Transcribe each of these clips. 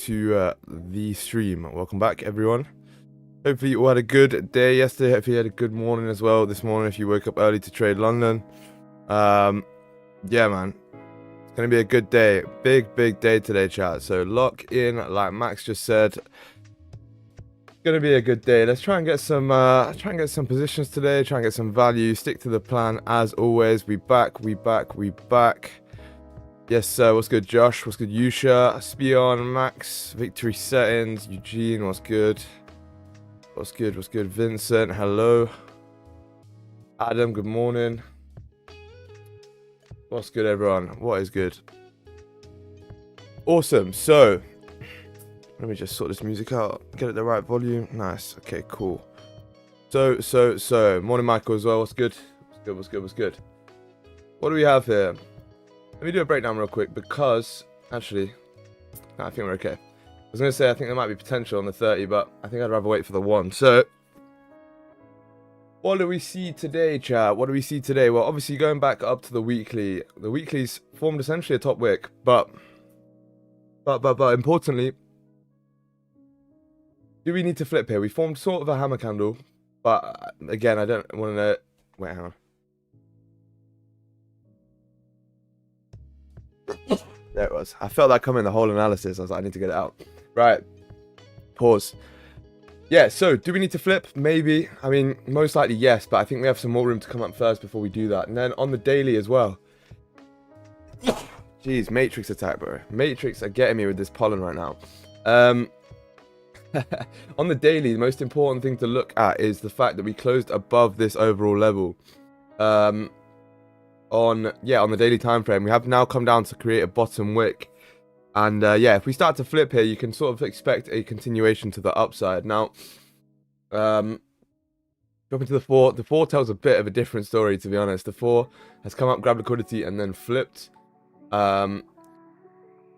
to the stream. Welcome back, everyone. Hopefully you all had a good day yesterday. Hopefully you had a good morning as well this morning if you woke up early to trade London. Yeah, man. It's going to be a good day. Big day today, chat. So lock in, like Max just said. It's going to be a good day. Let's try and get some positions today. Try and get some value. Stick to the plan as always. We back. Yes, sir. What's good, Josh? What's good, Yusha? Spion, Max, Victory Settings, Eugene, what's good? What's good? Vincent, hello. Adam, good morning. What's good, everyone? What is good? Awesome. So, let me just sort this music out. Get it the right volume. Nice. Okay, cool. So. Morning, Michael, as well. What's good? What's good? What do we have here? Let me do a breakdown real quick because, actually, I think we're okay. I was going to say I think there might be potential on the 30, but I think I'd rather wait for the 1. So, what do we see today, chat? What do we see today? Well, obviously, going back up to the weekly, the weekly's formed essentially a top wick, but importantly, do we need to flip here? We formed sort of a hammer candle, but again, I don't want to... Wait, hang on. There it was. I felt that coming the whole analysis. I was like, I need to get it out. Right. Pause. Yeah, so do we need to flip? Maybe. I mean, most likely yes, but I think we have some more room to come up first before we do that. And then on the daily as well. Jeez, Matrix attack, bro. Matrix are getting me with this pollen right now. On the daily, the most important thing to look at is the fact that we closed above this overall level. On the daily time frame, we have now come down to create a bottom wick, and yeah, if we start to flip here, you can sort of expect a continuation to the upside. Now, dropping to the 4, the 4 tells a bit of a different story, to be honest. The 4 has come up, grabbed liquidity, and then flipped.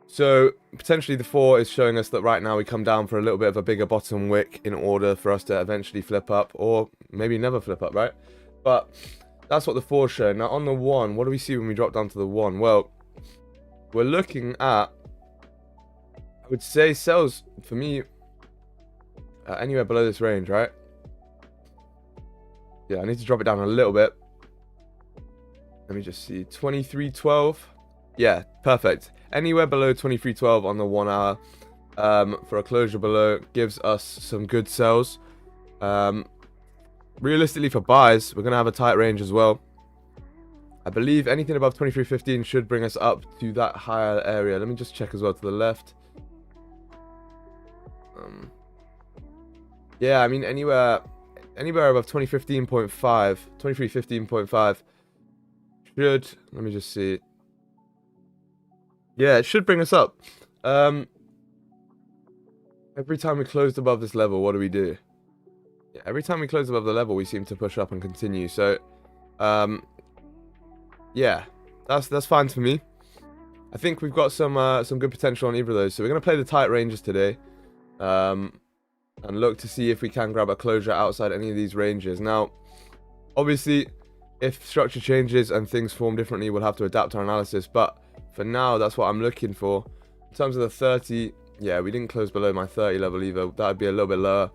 So potentially the 4 is showing us that right now we come down for a little bit of a bigger bottom wick in order for us to eventually flip up, or maybe never flip up, right? But that's what the 4 is showing. Now on the 1, what do we see when we drop down to the 1? Well, we're looking at, I would say, sells for me anywhere below this range, right? Yeah, I need to drop it down a little bit. Let me just see, 23.12. Yeah, perfect. Anywhere below 23.12 on the 1 hour for a closure below gives us some good sells. Realistically, for buys, we're going to have a tight range as well. I believe anything above 23.15 should bring us up to that higher area. Let me just check as well to the left. Yeah, I mean, anywhere above 2015.5, 23.15.5 should, let me just see. Yeah, it should bring us up. Every time we closed above this level, what do we do? Yeah, every time we close above the level, we seem to push up and continue. So, yeah, that's fine for me. I think we've got some good potential on either of those. So we're going to play the tight ranges today, and look to see if we can grab a closure outside any of these ranges. Now, obviously, if structure changes and things form differently, we'll have to adapt our analysis. But for now, that's what I'm looking for. In terms of the 30, yeah, we didn't close below my 30 level either. That would be a little bit lower.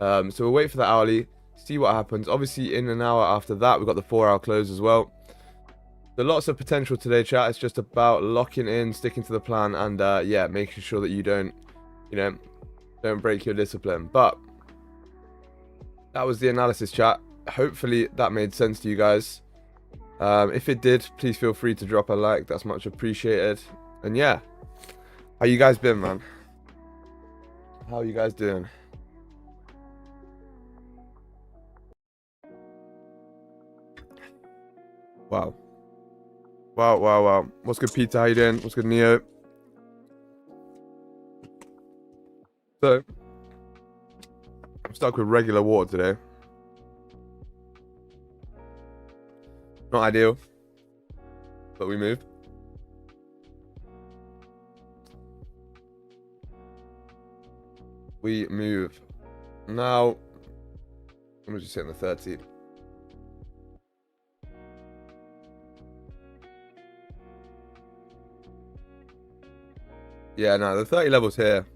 So we'll wait for the hourly, see what happens. Obviously, in an hour after that, we've got the 4-hour close as well. So lots of potential today, chat. It's just about locking in, sticking to the plan, and yeah, making sure that you don't break your discipline. But that was the analysis, chat. Hopefully that made sense to you guys. If it did, please feel free to drop a like. That's much appreciated. And yeah, how you guys been, man? How are you guys doing? Wow. What's good, Peter? How you doing? What's good, Neo? So, I'm stuck with regular water today. Not ideal, but we move. We move. Now, let me just hit the 30. Yeah, no, the 30 levels here.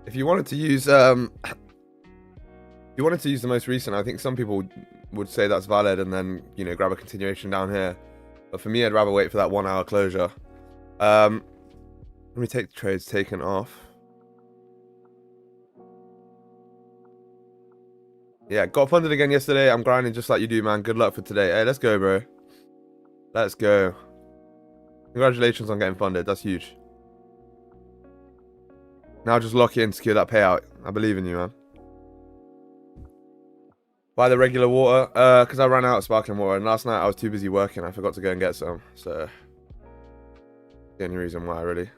If you wanted to use the most recent, I think some people would say that's valid and then, you know, grab a continuation down here. But for me, I'd rather wait for that 1 hour closure. Let me take the trades taken off. Yeah, got funded again yesterday. I'm grinding just like you do, man. Good luck for today. Hey, let's go, bro. Let's go. Congratulations on getting funded. That's huge. Now just lock in, secure that payout. I believe in you, man. Buy the regular water, because I ran out of sparkling water, and last night I was too busy working. I forgot to go and get some, so the only reason why, really.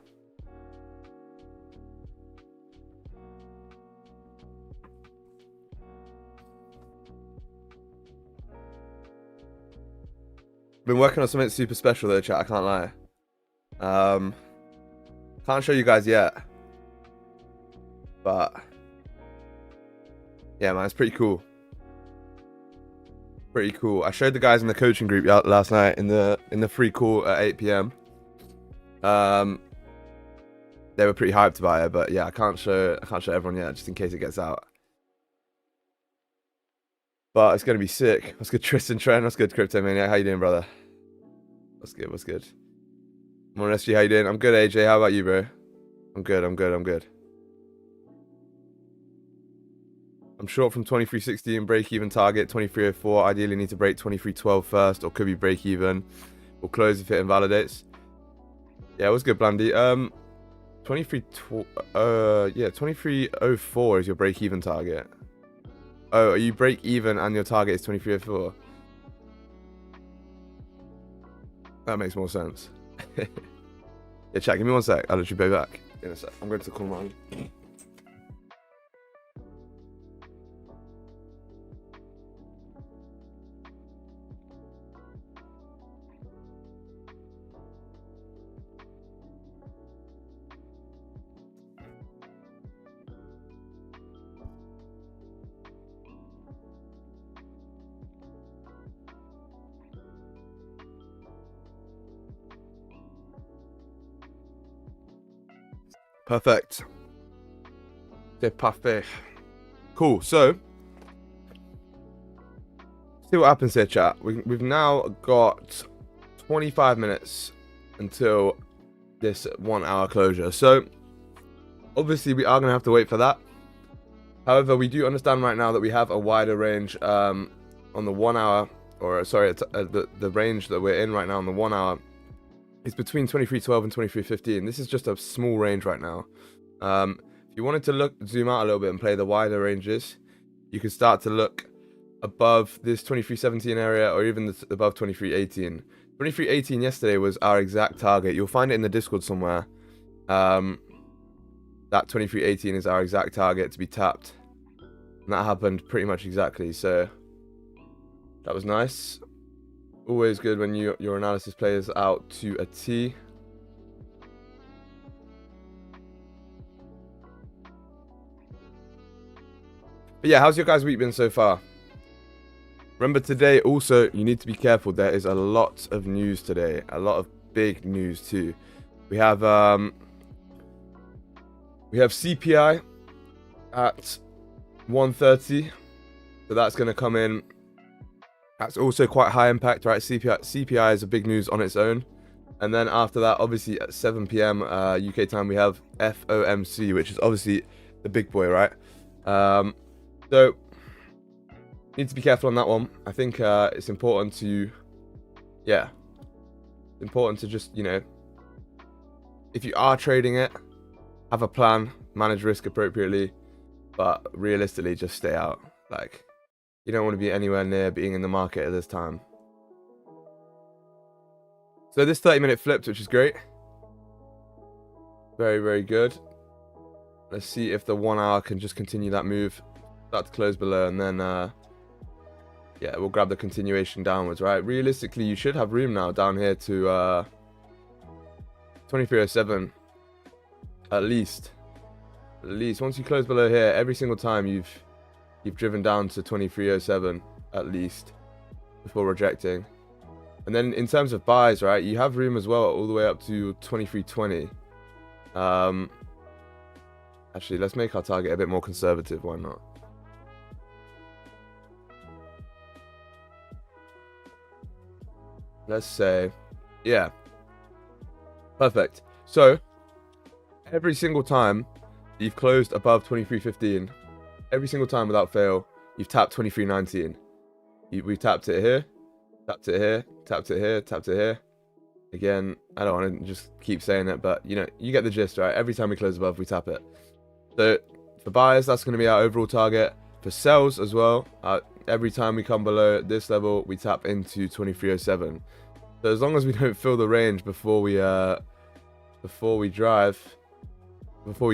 Been working on something super special though, chat. I can't lie. Can't show you guys yet, but yeah, man, it's pretty cool. Pretty cool. I showed the guys in the coaching group last night in the free call at 8 p.m. They were pretty hyped about it, but yeah, I can't show everyone yet, just in case it gets out. But it's gonna be sick. What's good, Tristan Trent? What's good, Crypto Maniac? How you doing, brother? What's good? What's good? Morning, SG. How you doing? I'm good, AJ. How about you, bro? I'm good. I'm good. I'm short from 23.60 break even target 23.04. Ideally need to break 23.12 first, or could be break even. We'll close if it invalidates. Yeah, it was good, Blandy. 23.04 is your break even target. Oh, are you break even and your target is 23.04? That makes more sense. Yeah, chat, give me 1 sec. I'll let you pay back in a sec. I'm going to call mine. Perfect. They're parfait. Cool. So, see what happens here, chat. We've now got 25 minutes until this 1 hour closure. So, obviously, we are going to have to wait for that. However, we do understand right now that we have a wider range on the 1 hour, or sorry, the range that we're in right now on the 1 hour. It's between 23.12 and 23.15. This is just a small range right now. If you wanted to zoom out a little bit and play the wider ranges, you could start to look above this 23.17 area, or even above 23.18. 23.18 yesterday was our exact target. You'll find it in the Discord somewhere. That 23.18 is our exact target to be tapped. And that happened pretty much exactly. So that was nice. Always good when your analysis plays out to a T. But yeah, how's your guys' week been so far? Remember today also, you need to be careful. There is a lot of news today. A lot of big news too. We have CPI at 130. So that's going to come in. That's also quite high impact, right? CPI is a big news on its own. And then after that, obviously at 7 p.m. UK time, we have FOMC, which is obviously the big boy, right? So need to be careful on that one. I think it's important to, just, you know, if you are trading it, have a plan, manage risk appropriately, but realistically, just stay out. Like, you don't want to be anywhere near being in the market at this time. So this 30-minute flipped, which is great. Very, very good. Let's see if the 1 hour can just continue that move. Start to close below, and then, yeah, we'll grab the continuation downwards, right? Realistically, you should have room now down here to 2307. At least. Once you close below here, every single time you've driven down to 2307 at least before rejecting. And then in terms of buys, right, you have room as well all the way up to 2320. Actually, let's make our target a bit more conservative. Why not? Let's say, yeah, perfect. So every single time you've closed above 23.15, every single time without fail, you've tapped 23.19. We've tapped it here, tapped it here, tapped it here, tapped it here. Again, I don't want to just keep saying it, but you know, you get the gist, right? Every time we close above, we tap it. So for buyers, that's going to be our overall target. For sells as well, every time we come below this level, we tap into 23.07. So as long as we don't fill the range before we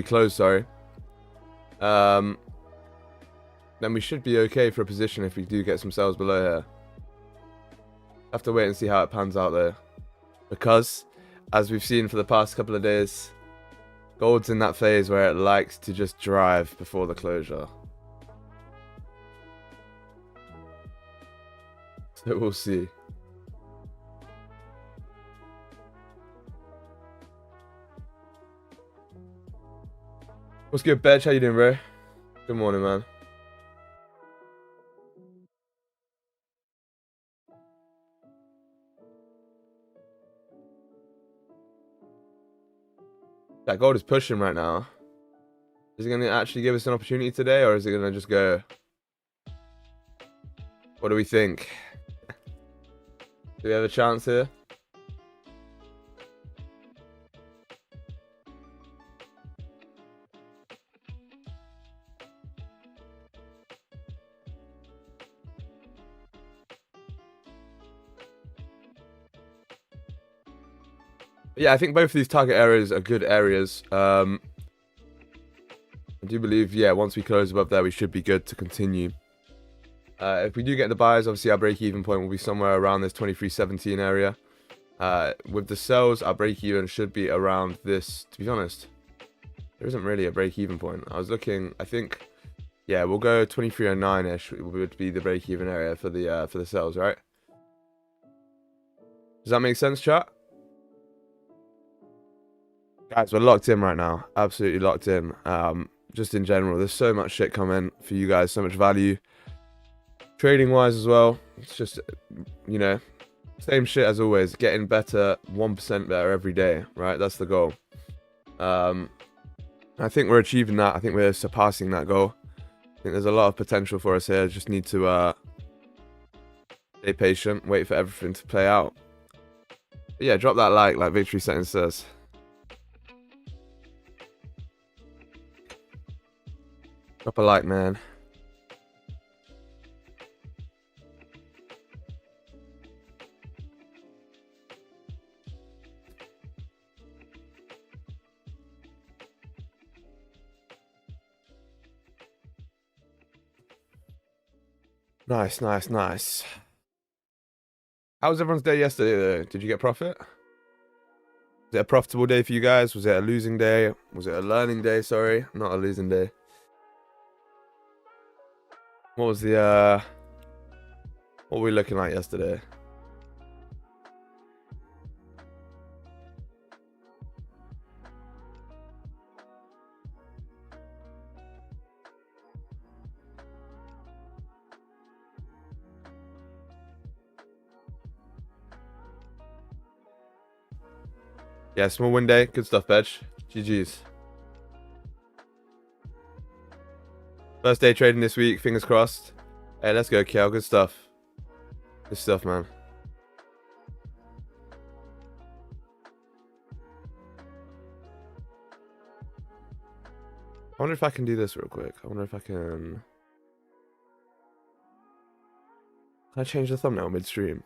close, sorry, then we should be okay for a position if we do get some sells below here. Have to wait and see how it pans out there, because as we've seen for the past couple of days, gold's in that phase where it likes to just drive before the closure. So we'll see. What's good, Betch? How you doing, bro? Good morning, man. That gold is pushing right now. Is it going to actually give us an opportunity today, or is it going to just go? What do we think? Do we have a chance here? Yeah, I think both of these target areas are good areas. I do believe, yeah, once we close above there, we should be good to continue. If we do get the buys, obviously our break-even point will be somewhere around this 23.17 area. With the sells, our break-even should be around this. To be honest, there isn't really a break-even point. I was looking, I think, yeah, we'll go 23.09-ish would be the break-even area for the sells, right? Does that make sense, chat? Guys, we're locked in right now. Absolutely locked in. Just in general, there's so much shit coming for you guys, so much value. Trading wise as well, it's just, you know, same shit as always, getting better, 1% better every day, right? That's the goal. I think we're achieving that. I think we're surpassing that goal. I think there's a lot of potential for us here. Just need to stay patient, wait for everything to play out. But yeah, drop that like Victory Settings says. Drop a like, man. Nice, nice, nice. How was everyone's day yesterday, though? Did you get profit? Was it a profitable day for you guys? Was it a losing day? Was it a learning day? Sorry, not a losing day. What was the, what were we looking like yesterday? Yeah, small win day. Good stuff, Bedge. GG's. First day trading this week. Fingers crossed. Hey, let's go, Kel. Good stuff. Good stuff, man. I wonder if I can do this real quick. I wonder if I can... Can I change the thumbnail midstream?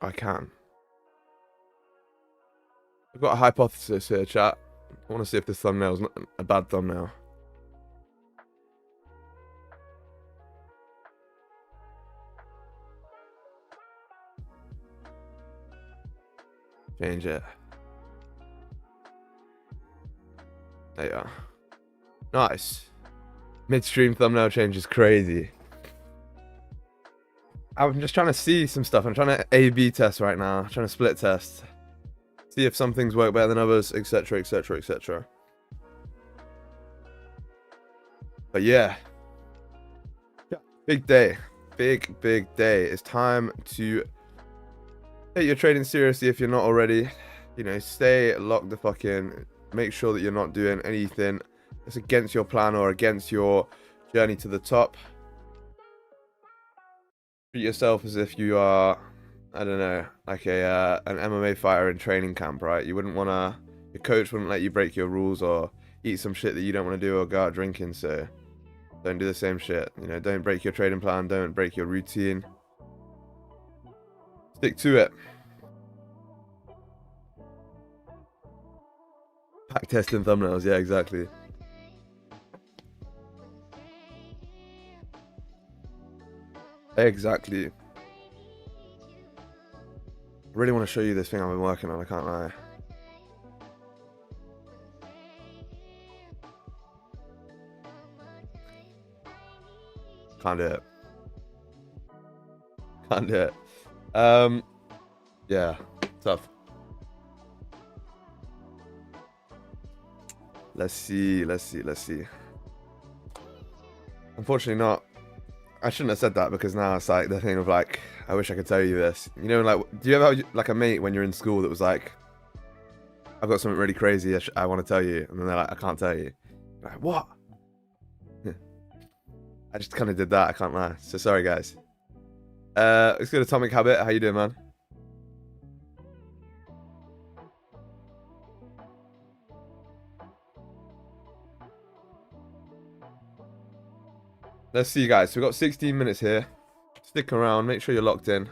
I can. I've got a hypothesis here, chat. I want to see if this thumbnail is not a bad thumbnail. Change it. There you are. Nice. Midstream thumbnail change is crazy. I'm just trying to see some stuff. I'm trying to A/B test right now. I'm trying to split test. See if some things work better than others, etc, etc, etc. But yeah, big day, big day. It's time to take your trading seriously if you're not already. You know, stay locked the fuck in. Make sure that you're not doing anything that's against your plan or against your journey to the top. Treat yourself as if you are, I don't know, like an MMA fighter in training camp, right? You wouldn't want to, your coach wouldn't let you break your rules or eat some shit that you don't want to do or go out drinking, so don't do the same shit. You know, don't break your trading plan, don't break your routine. Stick to it. Pack testing thumbnails, yeah, exactly. Exactly. I really want to show you this thing I've been working on, I can't lie. Can't do it. Can't do it. Yeah, tough. Let's see. Unfortunately not. I shouldn't have said that because now it's like the thing of like, I wish I could tell you this. You know, like, do you ever have like a mate when you're in school that was like, I've got something really crazy I want to tell you, and then they're like, I can't tell you. You're like, what? I just kind of did that, I can't lie. So sorry, guys. Let's go to Atomic Habit. How you doing, man? Let's see, guys. So we've got 16 minutes here. Stick around. Make sure you're locked in.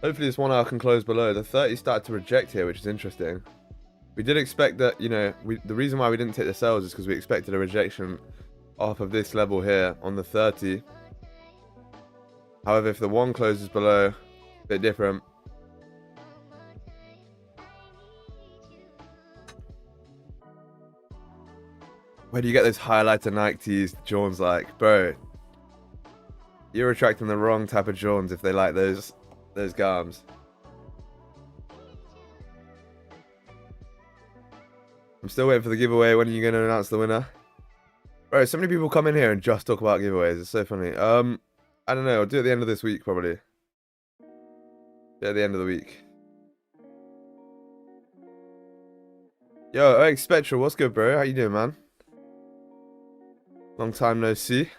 Hopefully this 1 hour can close below. The 30 started to reject here, which is interesting. We did expect that, you know, the reason why we didn't take the sells is because we expected a rejection off of this level here on the 30. However, if the 1 closes below, a bit different. Where do you get those highlighter Nike tees? John's like, bro, you're attracting the wrong type of Johns if they like those garms. I'm still waiting for the giveaway. When are you going to announce the winner? Bro, so many people come in here and just talk about giveaways. It's so funny. I don't know. I'll do it at the end of this week, probably. Yeah, at the end of the week. Yo, OX Spectral, what's good, bro? How you doing, man? Long time no see.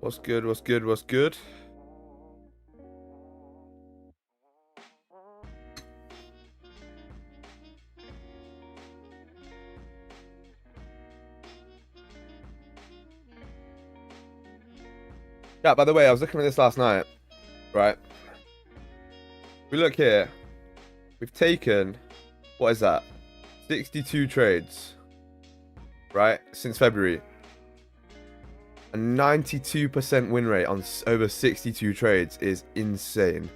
What's good? What's good? What's good? Yeah, by the way, I was looking at this last night, right? We look here. We've taken, what is that? 62 trades, right? Since February. A 92% win rate on over 62 trades is insane.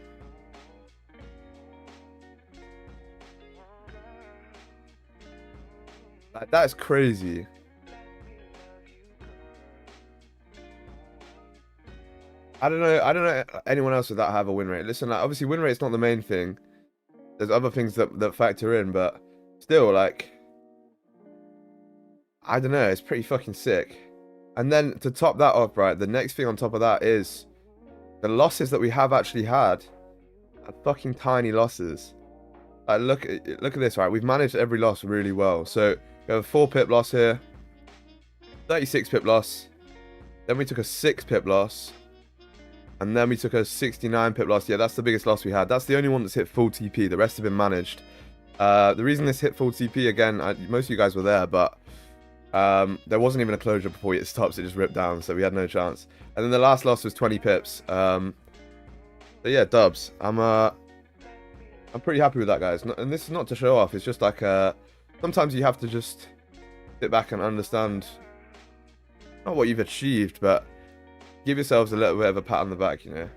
Like, that is crazy. I don't know anyone else would that have a win rate. Listen, like, obviously win rate's not the main thing. There's other things that factor in, but still, like, I don't know, it's pretty fucking sick. And then to top that off, right, the next thing on top of that is the losses that we have actually had are fucking tiny losses. Like, look at this, right? We've managed every loss really well. So we have a 4 pip loss here, 36 pip loss, then we took a 6 pip loss, and then we took a 69 pip loss. Yeah, that's the biggest loss we had. That's the only one that's hit full TP. The rest have been managed. The reason this hit full TP, again, most of you guys were there, but there wasn't even a closure before it stops. It just ripped down, so we had no chance. And then the last loss was 20 pips. So yeah, dubs. I'm pretty happy with that, guys. And this is not to show off. It's just like sometimes you have to just sit back and understand not what you've achieved, but give yourselves a little bit of a pat on the back, you know.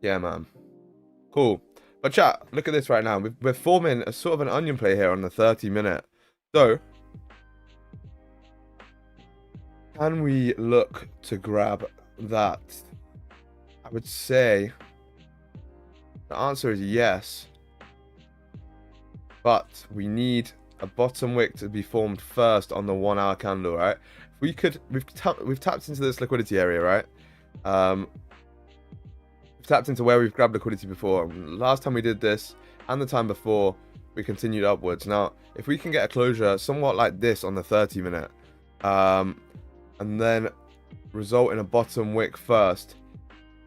Yeah, man. Cool. But chat, look at this right now. We're forming a sort of an onion play here on the 30-minute. So, can we look to grab that? I would say the answer is yes. But we need a bottom wick to be formed first on the 1 hour candle, right? If we could, we've tapped into this liquidity area, right? We've tapped into where we've grabbed liquidity before. Last time we did this, and the time before, we continued upwards. Now, if we can get a closure somewhat like this on the 30-minute, and then result in a bottom wick first,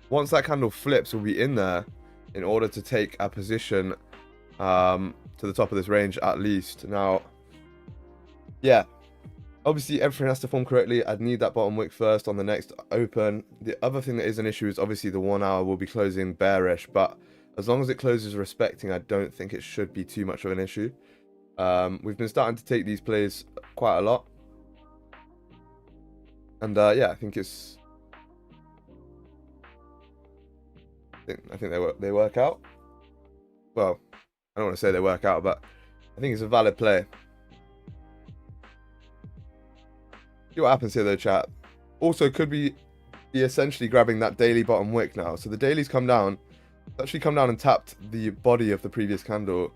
once that candle flips, we'll be in there in order to take a position to the top of this range at least. Now, yeah, obviously everything has to form correctly. I'd need that bottom wick first on the next open. The other thing that is an issue is obviously the 1 hour will be closing bearish, but as long as it closes respecting, I don't think it should be too much of an issue. We've been starting to take these plays quite a lot, and yeah, I think it's I think they work out. Well, I don't want to say they work out, but I think it's a valid play. See what happens here though, chat. Also, could we be essentially grabbing that daily bottom wick now? So the daily's come down. It's actually come down and tapped the body of the previous candle,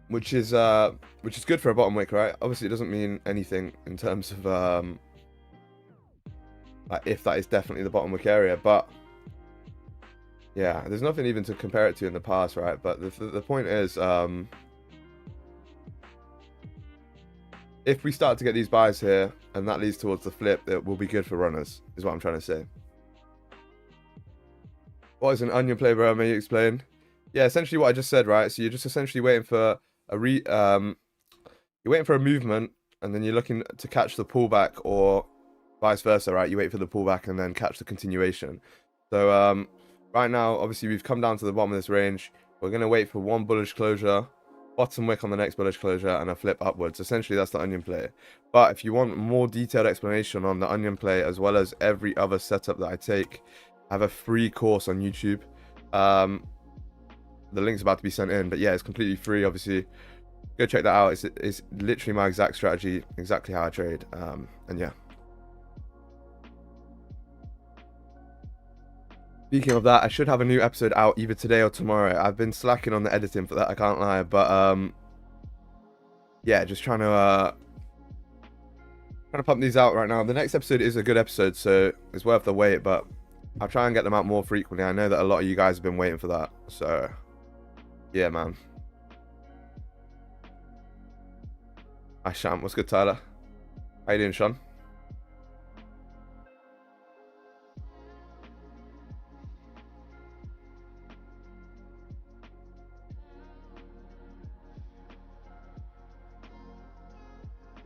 which is good for a bottom wick, right? Obviously, it doesn't mean anything in terms of like if that is definitely the bottom wick area, but yeah, there's nothing even to compare it to in the past, right? But the point is, if we start to get these buys here and that leads towards the flip, it will be good for runners, is what I'm trying to say. What is an onion play, bro? May you explain? Yeah, essentially what I just said, right? So you're just essentially waiting for a you're waiting for a movement, and then you're looking to catch the pullback, or vice versa, right? You wait for the pullback and then catch the continuation. So right now, obviously, we've come down to the bottom of this range. We're going to wait for one bullish closure, bottom wick on the next bullish closure, and a flip upwards. Essentially, that's the onion play. But if you want more detailed explanation on the onion play, as well as every other setup that I take, I have a free course on YouTube. The link's about to be sent in, but yeah, it's completely free, obviously. Go check that out. It's literally my exact strategy, exactly how I trade, and yeah. Speaking of that, I should have a new episode out either today or tomorrow. I've been slacking on the editing for that, I can't lie, but yeah, just trying to pump these out right now. The next episode is a good episode, so it's worth the wait, but I'll try and get them out more frequently. I know that a lot of you guys have been waiting for that, so yeah, man. Hi, Sham. What's good, Tyler? How you doing, Sean?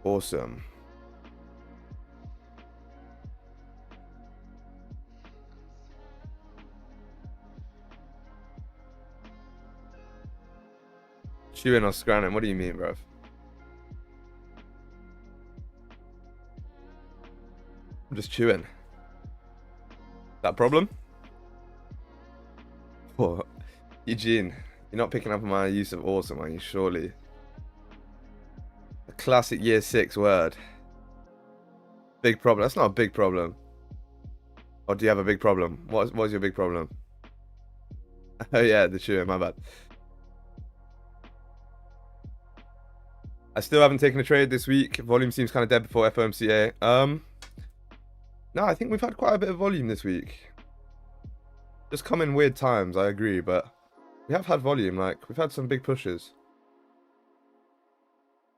Awesome. Chewing or scranning? What do you mean, bruv? I'm just chewing. That a problem? Oh, Eugene, you're not picking up on my use of awesome, are you? Surely. A classic year 6 word. Big problem. That's not a big problem. Or do you have a big problem? What's your big problem? Oh yeah, the chewing, my bad. I still haven't taken a trade this week. Volume seems kind of dead before FOMC. No, I think we've had quite a bit of volume this week. Just come in weird times, I agree, but we have had volume. Like, we've had some big pushes.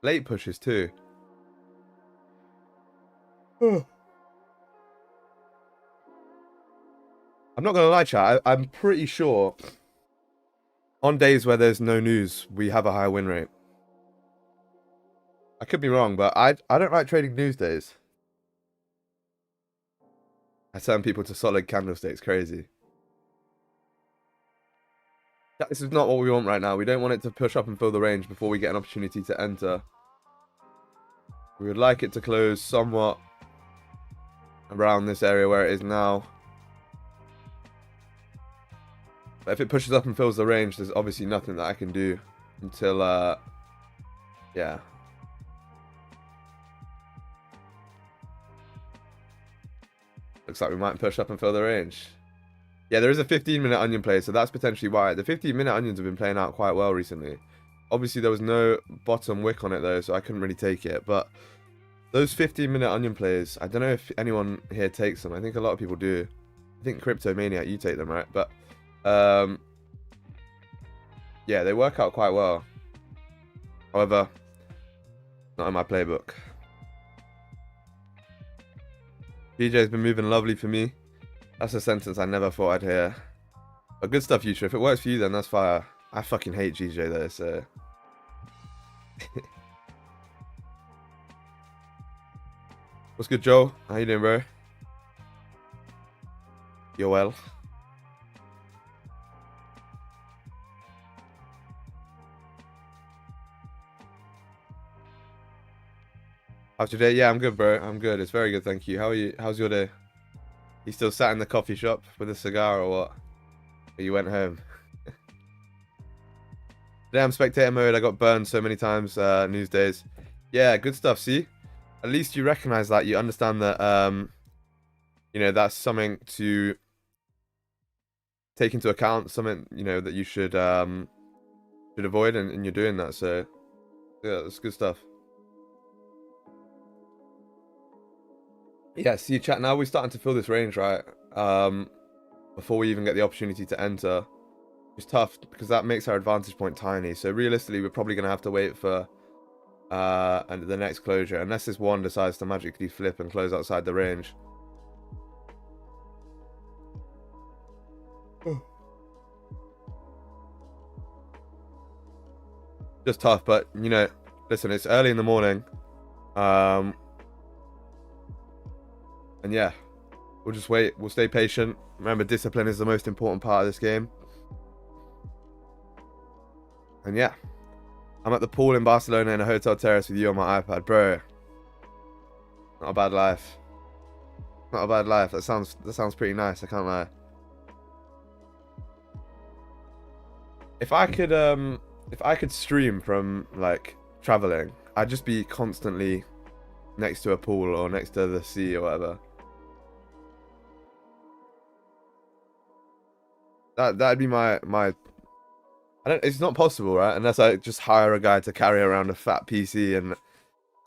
Late pushes too. I'm not gonna lie, chat. I'm pretty sure on days where there's no news, we have a higher win rate. I could be wrong, but I don't like trading news days. I turn people to solid candlesticks. Crazy. This is not what we want right now. We don't want it to push up and fill the range before we get an opportunity to enter. We would like it to close somewhat around this area where it is now. But if it pushes up and fills the range, there's obviously nothing that I can do until, yeah. Looks like we might push up and fill the range. Yeah, there is a 15-minute onion play, so that's potentially why. The 15-minute onions have been playing out quite well recently. Obviously, there was no bottom wick on it, though, so I couldn't really take it. But those 15-minute onion plays, I don't know if anyone here takes them. I think a lot of people do. I think Crypto Maniac, you take them, right? But, yeah, they work out quite well. However, not in my playbook. BJ's been moving lovely for me. That's a sentence I never thought I'd hear. But good stuff, Yutra. If it works for you, then that's fire. I fucking hate GJ, though, so... What's good, Joe? How you doing, bro? You're well? How's your day? Yeah, I'm good, bro. I'm good. It's very good, thank you. How are you? How's your day? You still sat in the coffee shop with a cigar or what? Or you went home? Today I'm spectator mode. I got burned so many times, news days. Yeah, good stuff, see? At least you recognize that. You understand that, you know, that's something to take into account. Something, you know, that you should avoid, and you're doing that. So, yeah, that's good stuff. Yeah, see, chat, now we're starting to fill this range, right? Before we even get the opportunity to enter. It's tough, because that makes our advantage point tiny. So realistically, we're probably going to have to wait for the next closure. Unless this one decides to magically flip and close outside the range. Just tough, but, you know, listen, it's early in the morning. And yeah, we'll just wait. We'll stay patient. Remember, discipline is the most important part of this game. And yeah, I'm at the pool in Barcelona in a hotel terrace with you on my iPad, bro. Not a bad life. Not a bad life. That sounds pretty nice. I can't lie. If I could stream from like traveling, I'd just be constantly next to a pool or next to the sea or whatever. That'd be my it's not possible, right? Unless I just hire a guy to carry around a fat PC and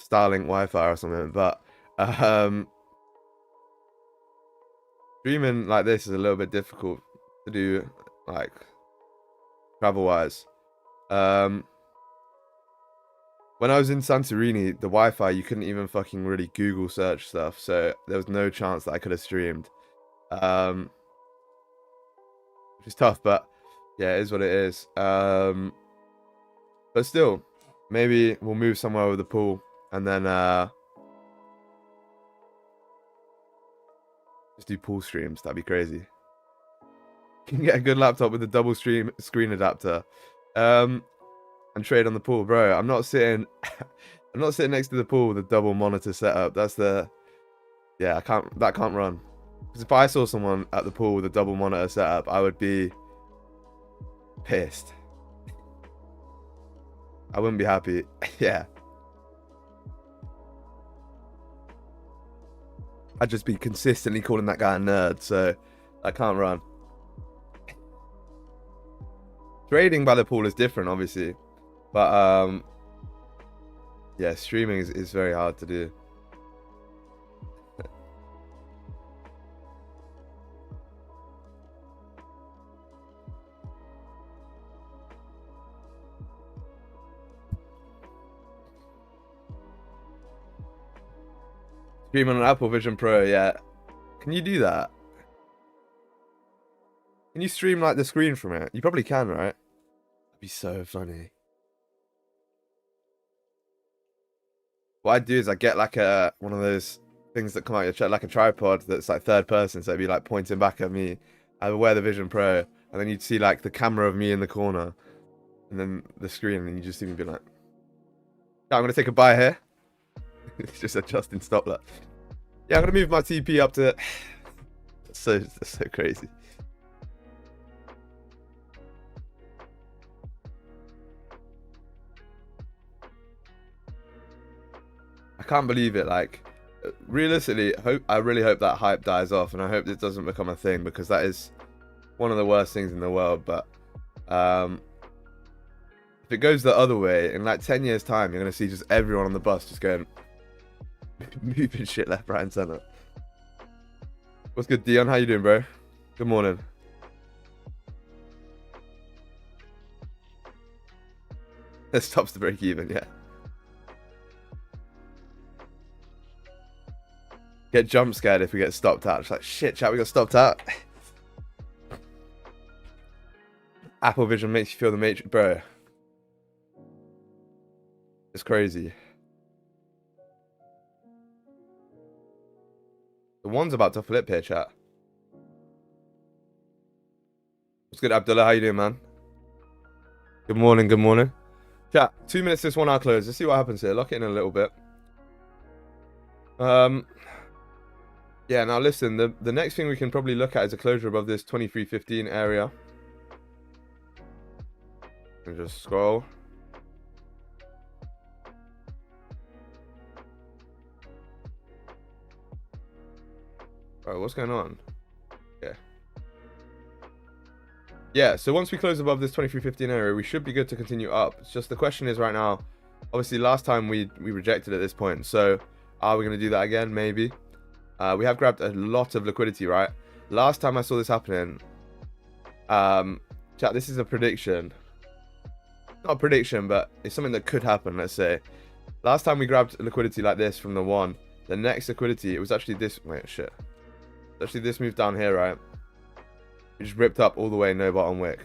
Starlink Wi-Fi or something. But streaming like this is a little bit difficult to do, like travel-wise. When I was in Santorini, the Wi-Fi, you couldn't even fucking really Google search stuff, so there was no chance that I could have streamed. Which is tough, but yeah, it is what it is. But still, maybe we'll move somewhere with the pool, and then just do pool streams. That'd be crazy. Can get a good laptop with a double screen adapter, and trade on the pool, bro. I'm not sitting next to the pool with a double monitor setup. That's the, yeah, that can't run. Because if I saw someone at the pool with a double monitor setup, I would be pissed. I wouldn't be happy. Yeah. I'd just be consistently calling that guy a nerd, so I can't run. Trading by the pool is different, obviously. But, yeah, streaming is very hard to do. Stream on an Apple Vision Pro, yeah. Can you do that? Can you stream like the screen from it? You probably can, right? That'd be so funny. What I'd do is I get like one of those things that come out your chest, like a tripod that's like third person, so it'd be like pointing back at me. I would wear the Vision Pro, and then you'd see like the camera of me in the corner, and then the screen, and you just see me be like, I'm gonna take a bite here. It's just adjusting stop that. Yeah, I'm gonna move my TP up to. That's so crazy. can't believe it. Like, realistically, I really hope that hype dies off, and I hope this doesn't become a thing, because that is one of the worst things in the world. But if it goes the other way, in like 10 years time, you're gonna see just everyone on the bus just going moving shit left, right, and center. What's good, Dion? How you doing, bro? Good morning. It stops the break even, yeah. Get jump scared if we get stopped out. It's like, shit, chat, we got stopped out. Apple Vision makes you feel the Matrix, bro. It's crazy. The one's about to flip here, chat. What's good, Abdullah? How you doing, man? Good morning, good morning. Chat, 2 minutes this 1 hour close. Let's see what happens here. Lock it in a little bit. Yeah, now listen, the next thing we can probably look at is a closure above this 2315 area. And just scroll. Alright, what's going on? Yeah, so once we close above this 2315 area, we should be good to continue up. It's just the question is right now, obviously last time we rejected at this point, so are we going to do that again? Maybe. We have grabbed a lot of liquidity, right? Last time I saw this happening, chat, this is a prediction. Not a prediction, but it's something that could happen, let's say. Last time we grabbed liquidity like this from the one, the next liquidity, it was actually this, wait, shit. Actually this move down here, right? We just ripped up all the way, no bottom wick.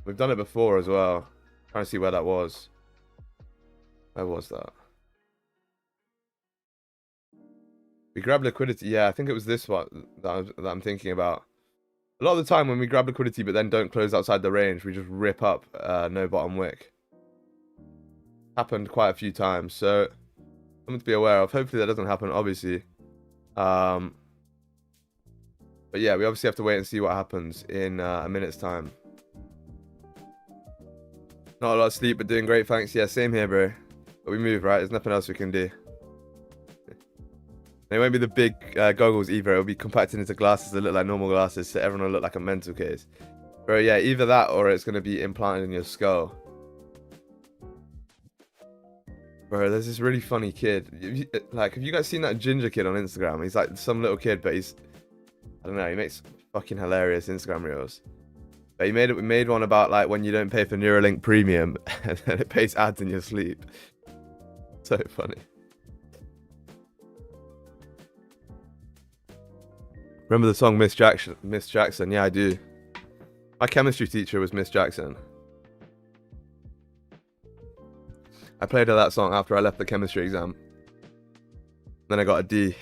We've done it before as well. Trying to see where that was. Where was that? We grabbed liquidity. Yeah, I think it was this one that I'm thinking about. A lot of the time when we grab liquidity but then don't close outside the range, we just rip up no bottom wick. Happened quite a few times, so something to be aware of. Hopefully that doesn't happen, obviously. But yeah, we obviously have to wait and see what happens in a minute's time. Not a lot of sleep, but doing great, thanks. Yeah, same here, bro. But we move, right? There's nothing else we can do. They won't be the big goggles either. It'll be compacted into glasses that look like normal glasses, so everyone will look like a mental case. Bro, yeah, either that or it's going to be implanted in your skull. Bro, there's this really funny kid. Like, have you guys seen that ginger kid on Instagram? He's like some little kid, but he's... I don't know, he makes fucking hilarious Instagram reels. But we made one about like when you don't pay for Neuralink Premium and then it pays ads in your sleep. So funny. Remember the song Miss Jackson? Miss Jackson, yeah, I do. My chemistry teacher was Miss Jackson. I played her that song after I left the chemistry exam. Then I got a D.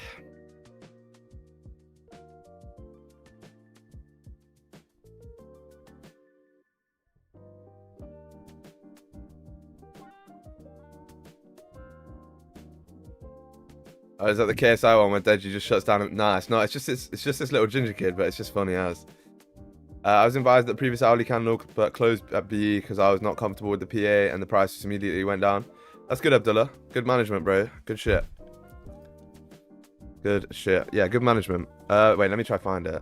Oh, is that the KSI one where Deji just shuts down? Nah, it's not. It's just this little ginger kid, but it's just funny as. I was advised that previous hourly candle but closed at BE because I was not comfortable with the PA and the price just immediately went down. That's good, Abdullah. Good management, bro. Good shit. Good shit. Yeah, good management. Wait, let me try find it.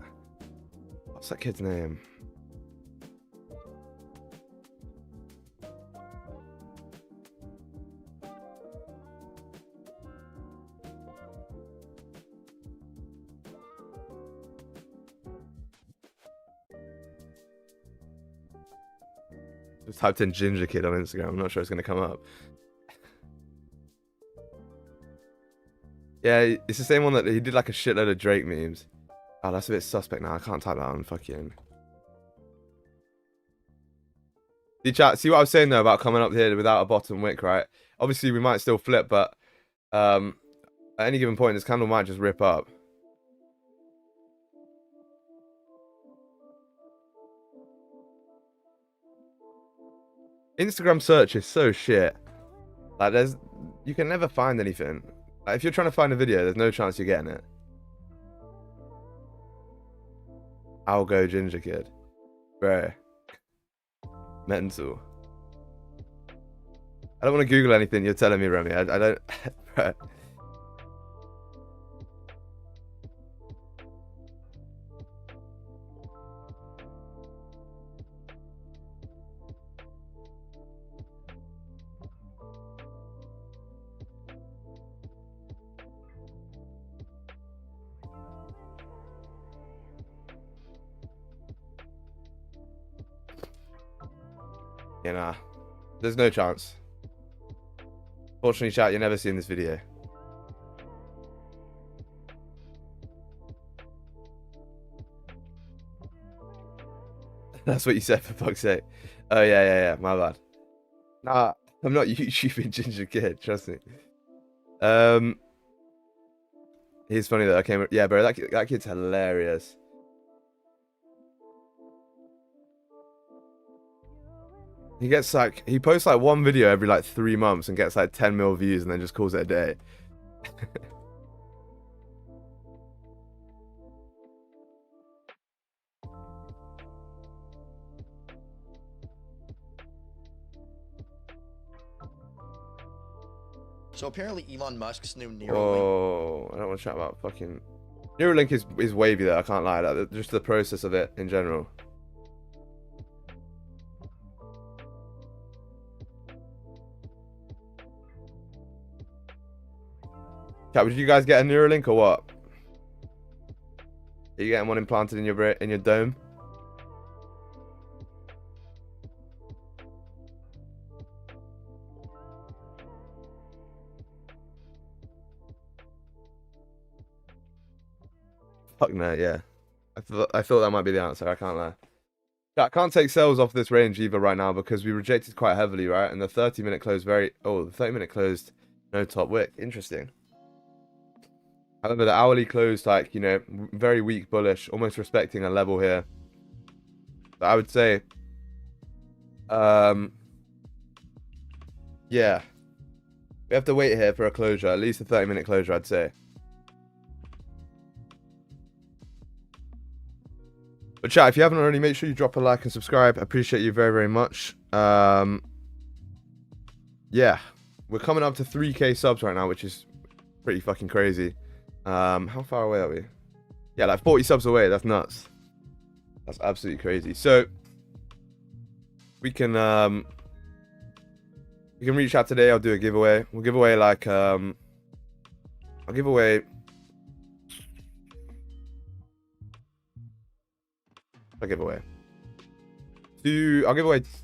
What's that kid's name? Just typed in ginger kid on Instagram. I'm not sure it's going to come up. Yeah, it's the same one that he did like a shitload of Drake memes. Oh, that's a bit suspect now. I can't type that on fucking... Chat, see what I was saying though about coming up here without a bottom wick, right? Obviously we might still flip, but at any given point this candle might just rip up. Instagram search is so shit. Like you can never find anything. Like, if you're trying to find a video, there's no chance you're getting it. I'll go ginger kid. Bro. Mental. don't want to Google anything you're telling me, Remy. I don't. Yeah, nah. There's no chance. Fortunately, chat, you're never seeing this video. That's what you said, for fuck's sake. Oh, yeah. My bad. Nah, I'm not YouTubing Ginger Kid, trust me. He's funny though. Yeah, bro, that kid's hilarious. He gets like, he posts like one video every like 3 months and gets like 10 mil views and then just calls it a day. So apparently Elon Musk's new Neuralink. Oh, I don't want to chat about fucking... Neuralink is wavy though, I can't lie. Like, just the process of it in general. Chat, did you guys get a Neuralink or what? Are you getting one implanted in your dome? Fuck no, yeah. I thought that might be the answer, I can't lie. I can't take sales off this range either right now because we rejected quite heavily, right? And the 30-minute closed the 30-minute closed no top wick. Interesting. However, the hourly closed like, you know, very weak bullish, almost respecting a level here. But I would say, yeah. We have to wait here for a closure, at least a 30-minute closure, I'd say. But chat, if you haven't already, make sure you drop a like and subscribe. I appreciate you very, very much. Yeah. We're coming up to 3K subs right now, which is pretty fucking crazy. How far away are we? Yeah, like 40 subs away. That's nuts. That's absolutely crazy. So we can reach out today. I'll do a giveaway. We'll give away like I'll give away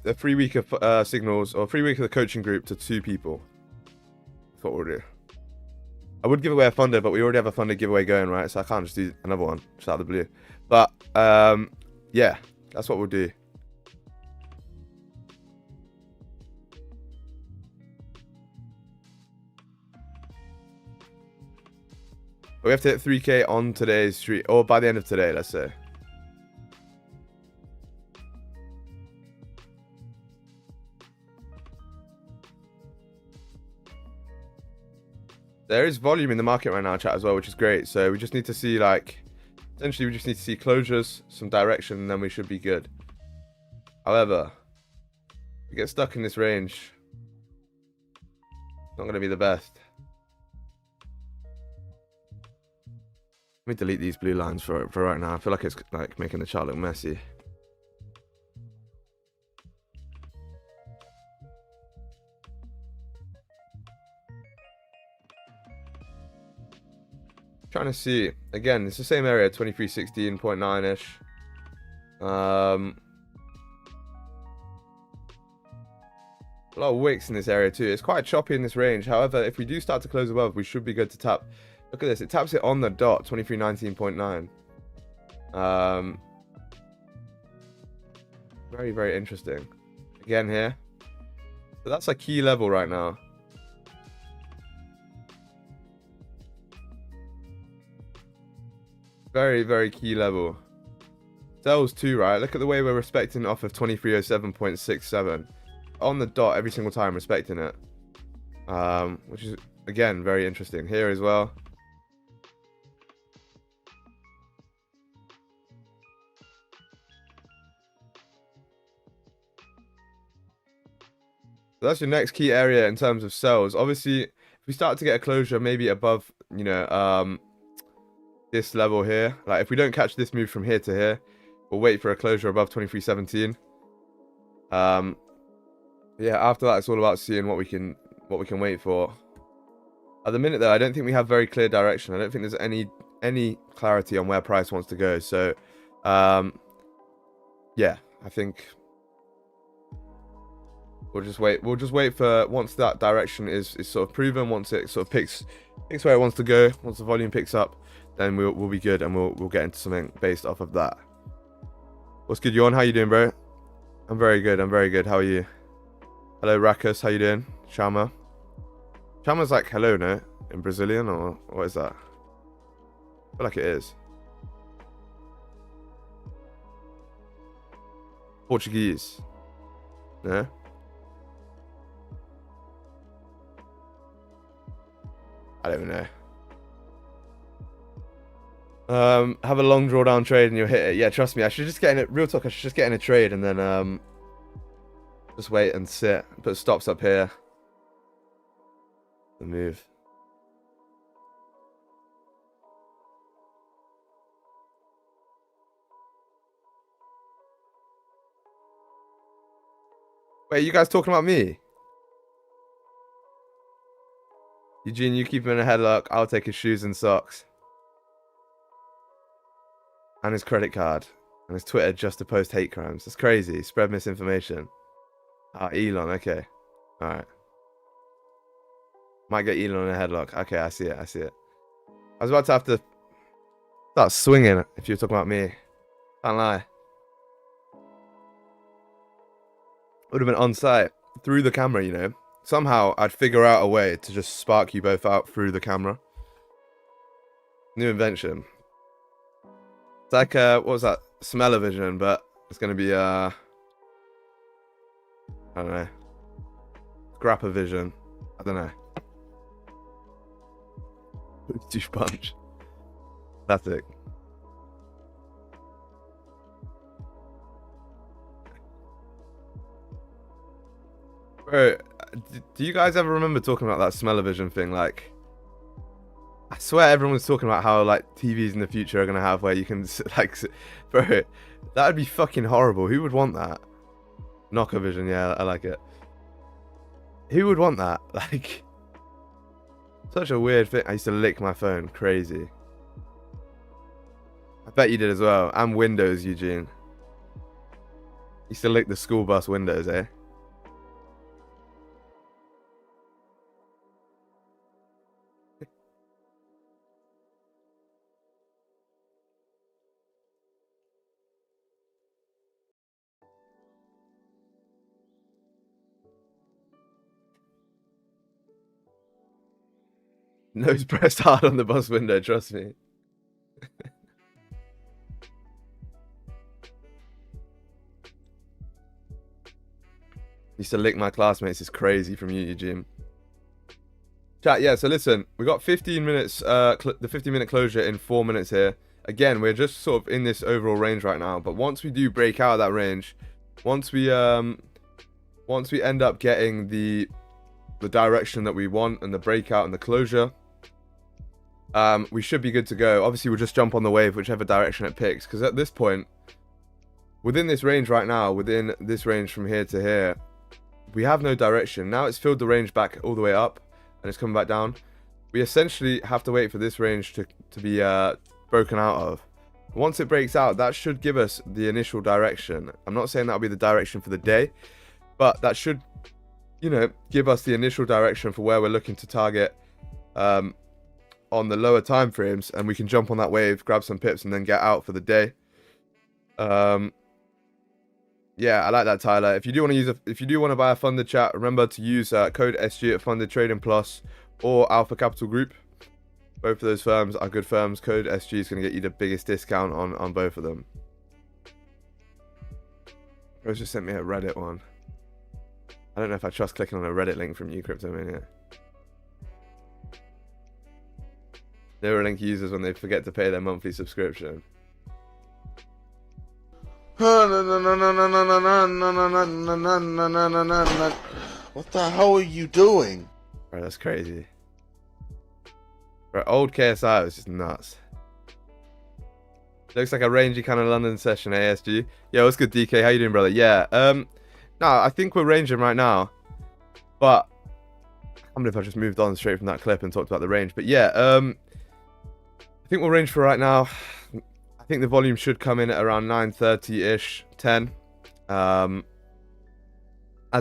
a free week of signals, or a free week of the coaching group to 2 people. That's what we'll do. I would give away a funder, but we already have a funded giveaway going, right? So I can't just do another one just out of the blue. But yeah, that's what we'll do. We have to hit 3K on today's street, or by the end of today, let's say. There is volume in the market right now, chat, as well, which is great. So we just need to see, like, essentially we just need to see closures, some direction, and then we should be good. However, if we get stuck in this range, it's not going to be the best. Let me delete these blue lines for right now. I feel like it's like making the chart look messy. Trying to see again, it's the same area, 2316.9ish. A lot of wicks in this area too. It's quite choppy in this range. However, if we do start to close above, we should be good to tap. Look at this, it taps it on the dot, 2319.9. Very, very interesting. Again here. So that's a key level right now. Very, very key level. Sells too, right? Look at the way we're respecting off of 2307.67. On the dot every single time, respecting it. Which is, again, very interesting. Here as well. So that's your next key area in terms of sells. Obviously, if we start to get a closure maybe above, you know, this level here, like if we don't catch this move from here to here, we'll wait for a closure above 23.17. Yeah, after that, it's all about seeing what we can wait for. At the minute, though, I don't think we have very clear direction. I don't think there's any clarity on where price wants to go. So, yeah, I think we'll just wait. We'll just wait for once that direction is sort of proven. Once it sort of picks where it wants to go. Once the volume picks up, then we'll be good, and we'll get into something based off of that. What's good, Yon? How you doing, bro? I'm very good. I'm very good. How are you? Hello, Rakus. How you doing? Chama. Chama's like hello, no? In Brazilian, or what is that? I feel like it is. Portuguese. No? I don't even know. Have a long drawdown trade and you'll hit it. Yeah, trust me. I should just get in it. Real talk, I should just get in a trade and then just wait and sit. Put stops up here. The move. Wait, you guys talking about me? Eugene, you keep him in a headlock. I'll take his shoes and socks. And his credit card. And his Twitter just to post hate crimes. That's crazy. Spread misinformation. Ah, Elon. Okay. Alright. Might get Elon in a headlock. Okay, I see it. I see it. I was about to have to start swinging if you were talking about me. Can't lie. Would have been on site. Through the camera, you know. Somehow, I'd figure out a way to just spark you both out through the camera. New invention. It's like, what was that? Smell-o-vision, but it's going to be, I don't know. Grappa-vision. I don't know. Douche punch. Pathetic. Bro, do you guys ever remember talking about that smell-o-vision thing? Like, I swear everyone was talking about how, like, TVs in the future are going to have where you can, like, bro, that would be fucking horrible. Who would want that? Knocker-vision, yeah, I like it. Who would want that? Like, such a weird thing. I used to lick my phone. Crazy. I bet you did as well. And Windows, Eugene. Used to lick the school bus windows, eh? Nose pressed hard on the bus window, trust me. Used to lick my classmates. It's crazy from you, Eugene. Chat, yeah, so listen, we got 15 minutes, the 15-minute closure in 4 minutes here. Again, we're just sort of in this overall range right now, but once we do break out of that range, once we end up getting the direction that we want and the breakout and the closure, we should be good to go. Obviously, we'll just jump on the wave, whichever direction it picks, because at this point, within this range right now, within this range from here to here, we have no direction. Now it's filled the range back all the way up, and it's coming back down. We essentially have to wait for this range to be broken out of. Once it breaks out, that should give us the initial direction. I'm not saying that'll be the direction for the day, but that should, you know, give us the initial direction for where we're looking to target on the lower time frames, and we can jump on that wave, grab some pips, and then get out for the day. Yeah, I like that, Tyler. If you do want to buy a funded chat, remember to use code SG at Funded Trading Plus or Alpha Capital Group. Both of those firms are good firms. Code SG is going to get you the biggest discount on both of them. Rose just sent me a Reddit one. I don't know if I trust clicking on a Reddit link from you, Cryptomania. Neuralink users when they forget to pay their monthly subscription. What the hell are you doing? Bro, that's crazy. Bro, old KSI was just nuts. Looks like a rangy kind of London session, ASG. Yeah, what's good, DK? How you doing, brother? Yeah, no, I think we're ranging right now. But I can't believe I just moved on straight from that clip and talked about the range. But yeah, I think we'll range for right now. I think the volume should come in at around 9:30-ish, 10. As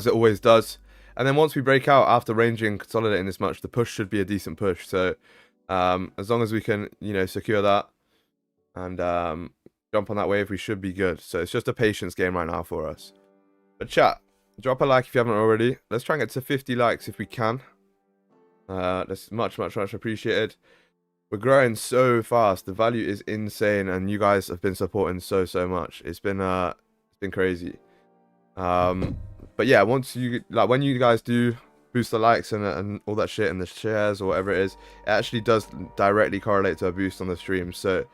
it always does. And then once we break out after ranging, consolidating this much, the push should be a decent push. So as long as we can, you know, secure that and jump on that wave, we should be good. So it's just a patience game right now for us. But chat, drop a like if you haven't already. Let's try and get to 50 likes if we can. That's much appreciated. We're growing so fast. The value is insane, and you guys have been supporting so much. It's been crazy. But yeah, once you when you guys do boost the likes and all that shit and the shares or whatever it is, it actually does directly correlate to a boost on the stream. So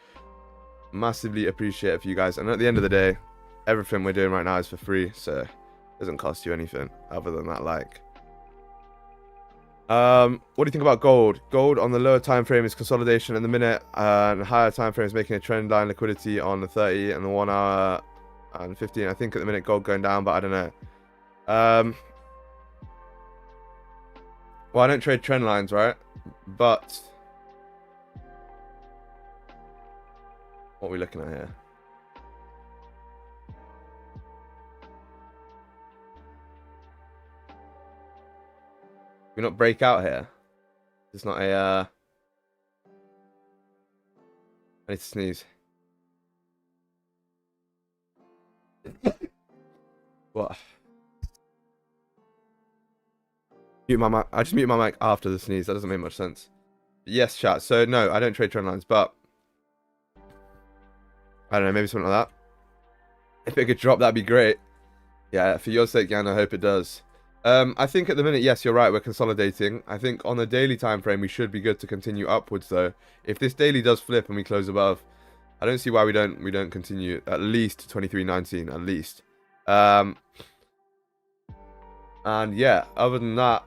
massively appreciate it for you guys. And at the end of the day, everything we're doing right now is for free, so it doesn't cost you anything other than that like. What do you think about gold? Gold on the lower time frame is consolidation in the minute, and higher time frame is making a trend line liquidity on the 30 and the 1 hour and 15. I think at the minute gold going down, but I don't know. Well, I don't trade trend lines, right? But what are we looking at here? We not break out here. It's not a I need to sneeze. What? Mute my mic. I just mute my mic after the sneeze. That doesn't make much sense. But yes, chat. So no, I don't trade trend lines, but I don't know, maybe something like that. If it could drop, that'd be great. Yeah, for your sake, Jan, I hope it does. I think at the minute, yes, you're right, we're consolidating. I think on the daily time frame, we should be good to continue upwards, though. If this daily does flip and we close above, I don't see why we don't continue at least 23.19, at least. And yeah, other than that,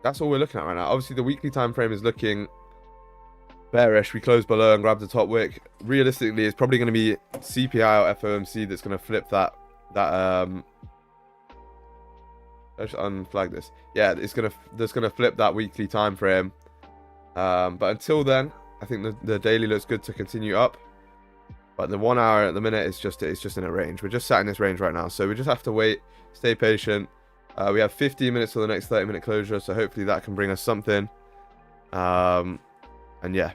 that's all we're looking at right now. Obviously, the weekly time frame is looking bearish. We close below and grab the top wick. Realistically, it's probably going to be CPI or FOMC that's going to flip that let's unflag this. Yeah, that's gonna flip that weekly time frame. But until then, I think the daily looks good to continue up. But the 1 hour at the minute is just in a range. We're just sat in this range right now, so we just have to wait, stay patient. We have 15 minutes till the next 30-minute closure, so hopefully that can bring us something. And yeah.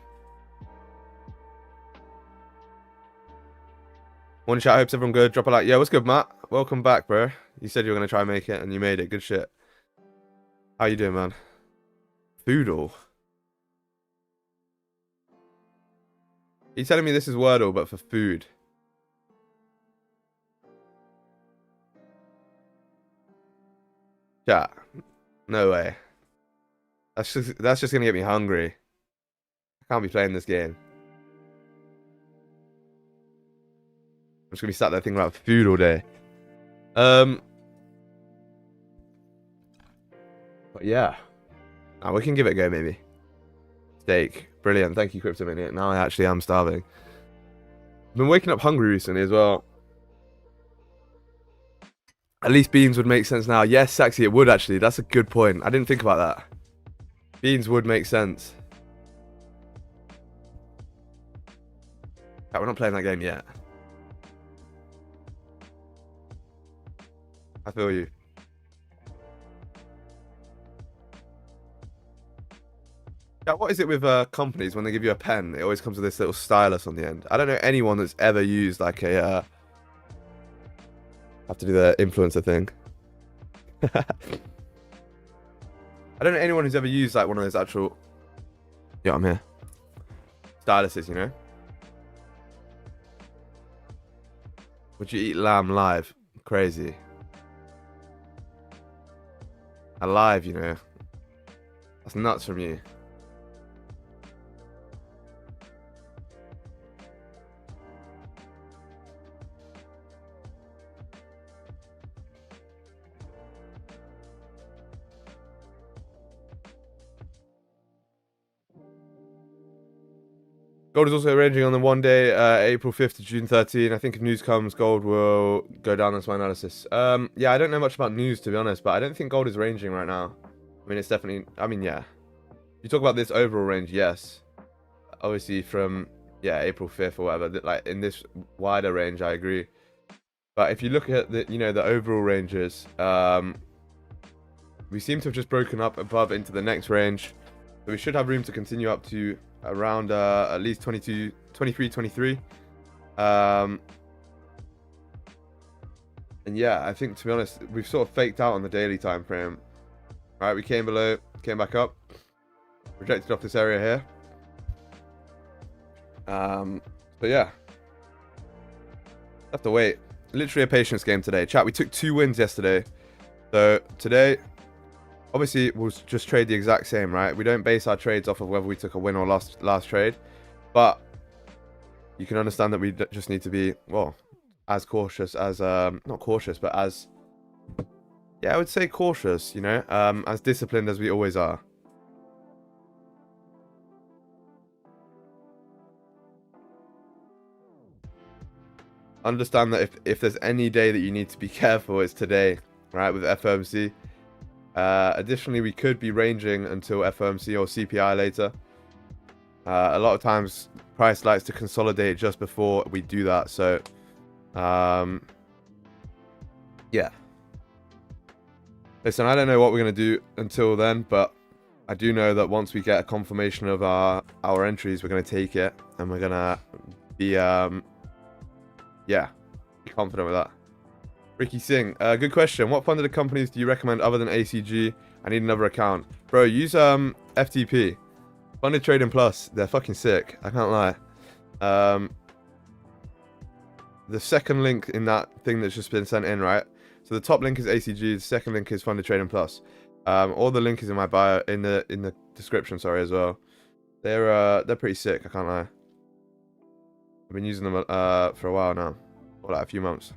One chat, hopes everyone good. Drop a like. Yeah, what's good, Matt? Welcome back, bro. You said you were going to try and make it, and you made it. Good shit. How you doing, man? Foodle. Are you telling me this is Wordle, but for food? Chat. No way. That's just going to get me hungry. I can't be playing this game. I'm just going to be sat there thinking about food all day. But yeah. Now we can give it a go, maybe. Steak. Brilliant. Thank you, Crypto Maniac. Now I actually am starving. I've been waking up hungry recently as well. At least beans would make sense now. Yes, Saxy, it would actually. That's a good point. I didn't think about that. Beans would make sense. We're not playing that game yet. I feel you. Yeah, what is it with companies when they give you a pen? It always comes with this little stylus on the end. I don't know anyone that's ever used like a... have to do the influencer thing. I don't know anyone who's ever used like one of those actual... Yeah, I'm here. Styluses, you know? Would you eat lamb live? Crazy. Alive, you know? That's nuts from you. Gold is also ranging on the 1 day, April 5th to June 13. I think if news comes, gold will go down. That's my analysis. Yeah, I don't know much about news, to be honest, but I don't think gold is ranging right now. I mean, it's definitely, I mean, yeah. You talk about this overall range, yes. Obviously from, yeah, April 5th or whatever, like in this wider range, I agree. But if you look at the, you know, the overall ranges, we seem to have just broken up above into the next range. So we should have room to continue up to around at least 22, 23, 23. And yeah, I think, to be honest, we've sort of faked out on the daily time frame. All right, we came below, came back up, rejected off this area here. But yeah, have to wait. Literally a patience game today. Chat, we took 2 wins yesterday. So today, obviously, we'll just trade the exact same, right? We don't base our trades off of whether we took a win or last trade. But you can understand that we just need to be, well, as cautious as, not cautious, but as, yeah, I would say cautious, you know, as disciplined as we always are. Understand that if there's any day that you need to be careful, it's today, right, with FOMC. Additionally, we could be ranging until FOMC or CPI later. A lot of times, price likes to consolidate just before we do that. So, yeah. Listen, I don't know what we're going to do until then, but I do know that once we get a confirmation of our entries, we're going to take it, and we're going to be, yeah, be confident with that. Ricky Singh, good question. What funded companies do you recommend other than ACG? I need another account. Bro, use FTP. Funded Trading Plus. They're fucking sick. I can't lie. The second link in that thing that's just been sent in, right? So the top link is ACG. The second link is Funded Trading Plus. All the link is in my bio, in the description, sorry, as well. They're pretty sick. I can't lie. I've been using them for a while now, or like a few months.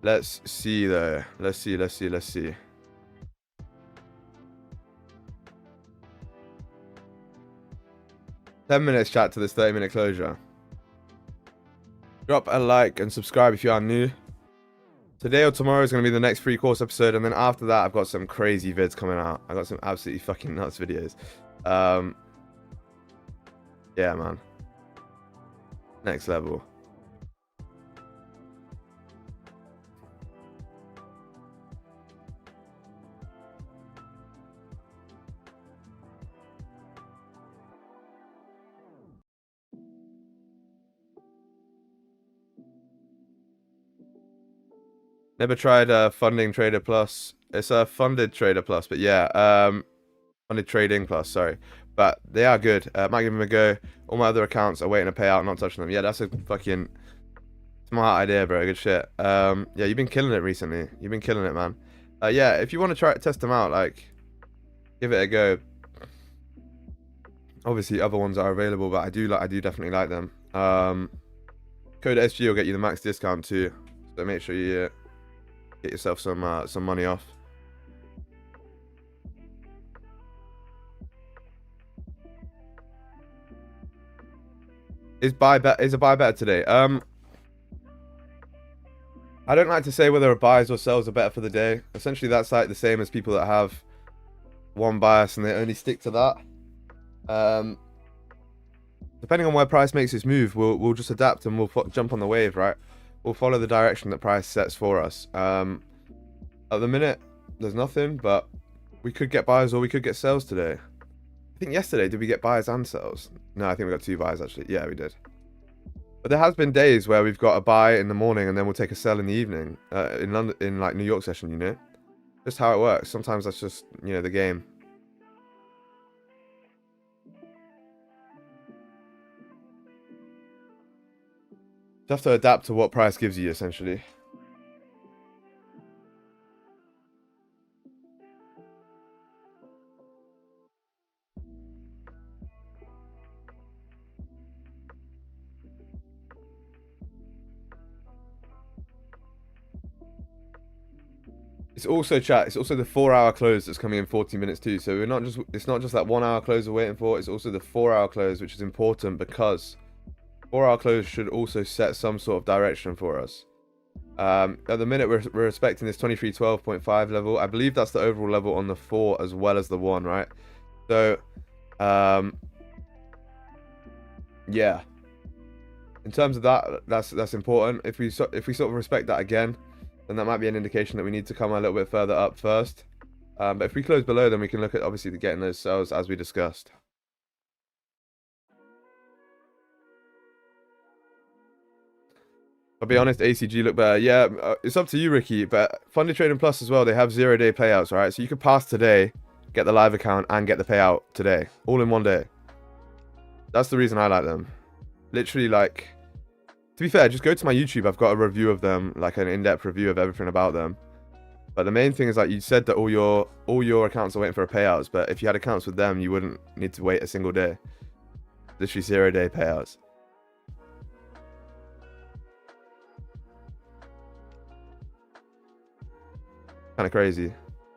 Let's see though. Let's see. $10 chat to this 30-minute closure. Drop a like and subscribe if you are new. Today or tomorrow is going to be the next free course episode, and then after that I've got some crazy vids coming out. I've got some absolutely fucking nuts videos. Yeah, man. Next level. Never tried Funding Trader Plus. It's a Funded Trader Plus, but yeah, Funded Trading Plus, sorry. But they are good. Might give them a go. All my other accounts are waiting to pay out, not touching them. Yeah, that's a fucking smart idea, bro. Good shit. Yeah, you've been killing it recently. You've been killing it, man. Yeah, if you want to test them out, like, give it a go. Obviously, other ones are available, but I do definitely like them. Code SG will get you the max discount too, so make sure you get yourself some money off. Is a buy better today? I don't like to say whether a buys or sells are better for the day. Essentially, that's like the same as people that have one bias and they only stick to that. Depending on where price makes its move, we'll just adapt and we'll jump on the wave, right? We'll follow the direction that price sets for us. At the minute, there's nothing, but we could get buys or we could get sells today. I think yesterday, did we get buys and sells? No, I think we got 2 buys actually. Yeah, we did. But there has been days where we've got a buy in the morning and then we'll take a sell in the evening. In London, in like New York session, you know? Just how it works. Sometimes that's just, you know, the game. You have to adapt to what price gives you, essentially. It's also chat. It's also the 4-hour close that's coming in 40 minutes too. So we're not just. It's not just that 1-hour close we're waiting for. It's also the 4-hour close, which is important because 4-hour close should also set some sort of direction for us. At the minute, we're expecting this 2312.5 level. I believe that's the overall level on the 4 as well as the 1, right? So, yeah. In terms of that, that's important. If we sort of respect that again, then that might be an indication that we need to come a little bit further up first. But if we close below, then we can look at obviously getting those sells as we discussed. I'll be honest, ACG look better. Yeah, it's up to you, Ricky. But Funded Trading Plus as well, they have 0-day payouts, right? So you could pass today, get the live account, and get the payout today, all in one day. That's the reason I like them. Literally, like, to be fair, just go to my YouTube. I've got a review of them, like an in-depth review of everything about them. But the main thing is, like, you said that all your accounts are waiting for a payouts. But if you had accounts with them, you wouldn't need to wait a single day. Literally 0-day payouts. Kind of crazy.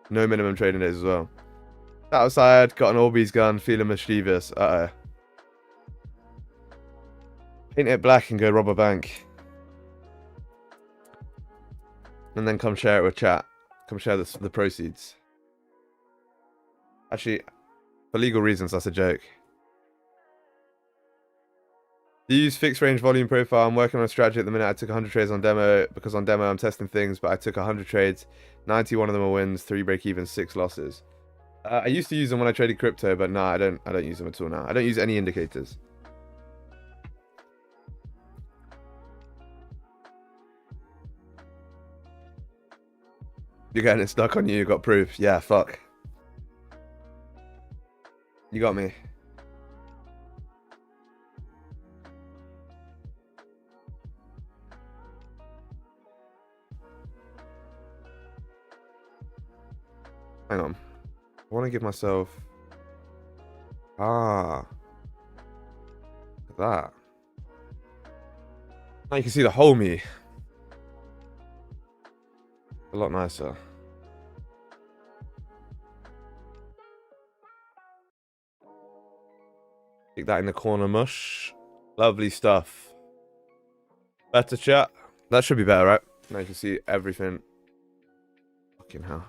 No minimum trading days as well. Outside, got an Orbeez gun, feeling mischievous. Uh-oh. Paint it black and go rob a bank. And then come share it with chat. Come share the proceeds. Actually, for legal reasons, that's a joke. Do you use fixed range volume profile? I'm working on a strategy at the minute. I took 100 trades on demo because on demo I'm testing things, but I took 100 trades. 91 of them are wins, 3 break even, 6 losses. I used to use them when I traded crypto, but nah, I don't use them at all now. I don't use any indicators. You're getting it stuck on you. You got proof. Yeah, fuck. You got me. Hang on. I want to give myself... Ah. Look at that. Now you can see the whole me. A lot nicer. Stick that in the corner, mush. Lovely stuff. Better chat. That should be better, right? Now you can see everything. Fucking hell.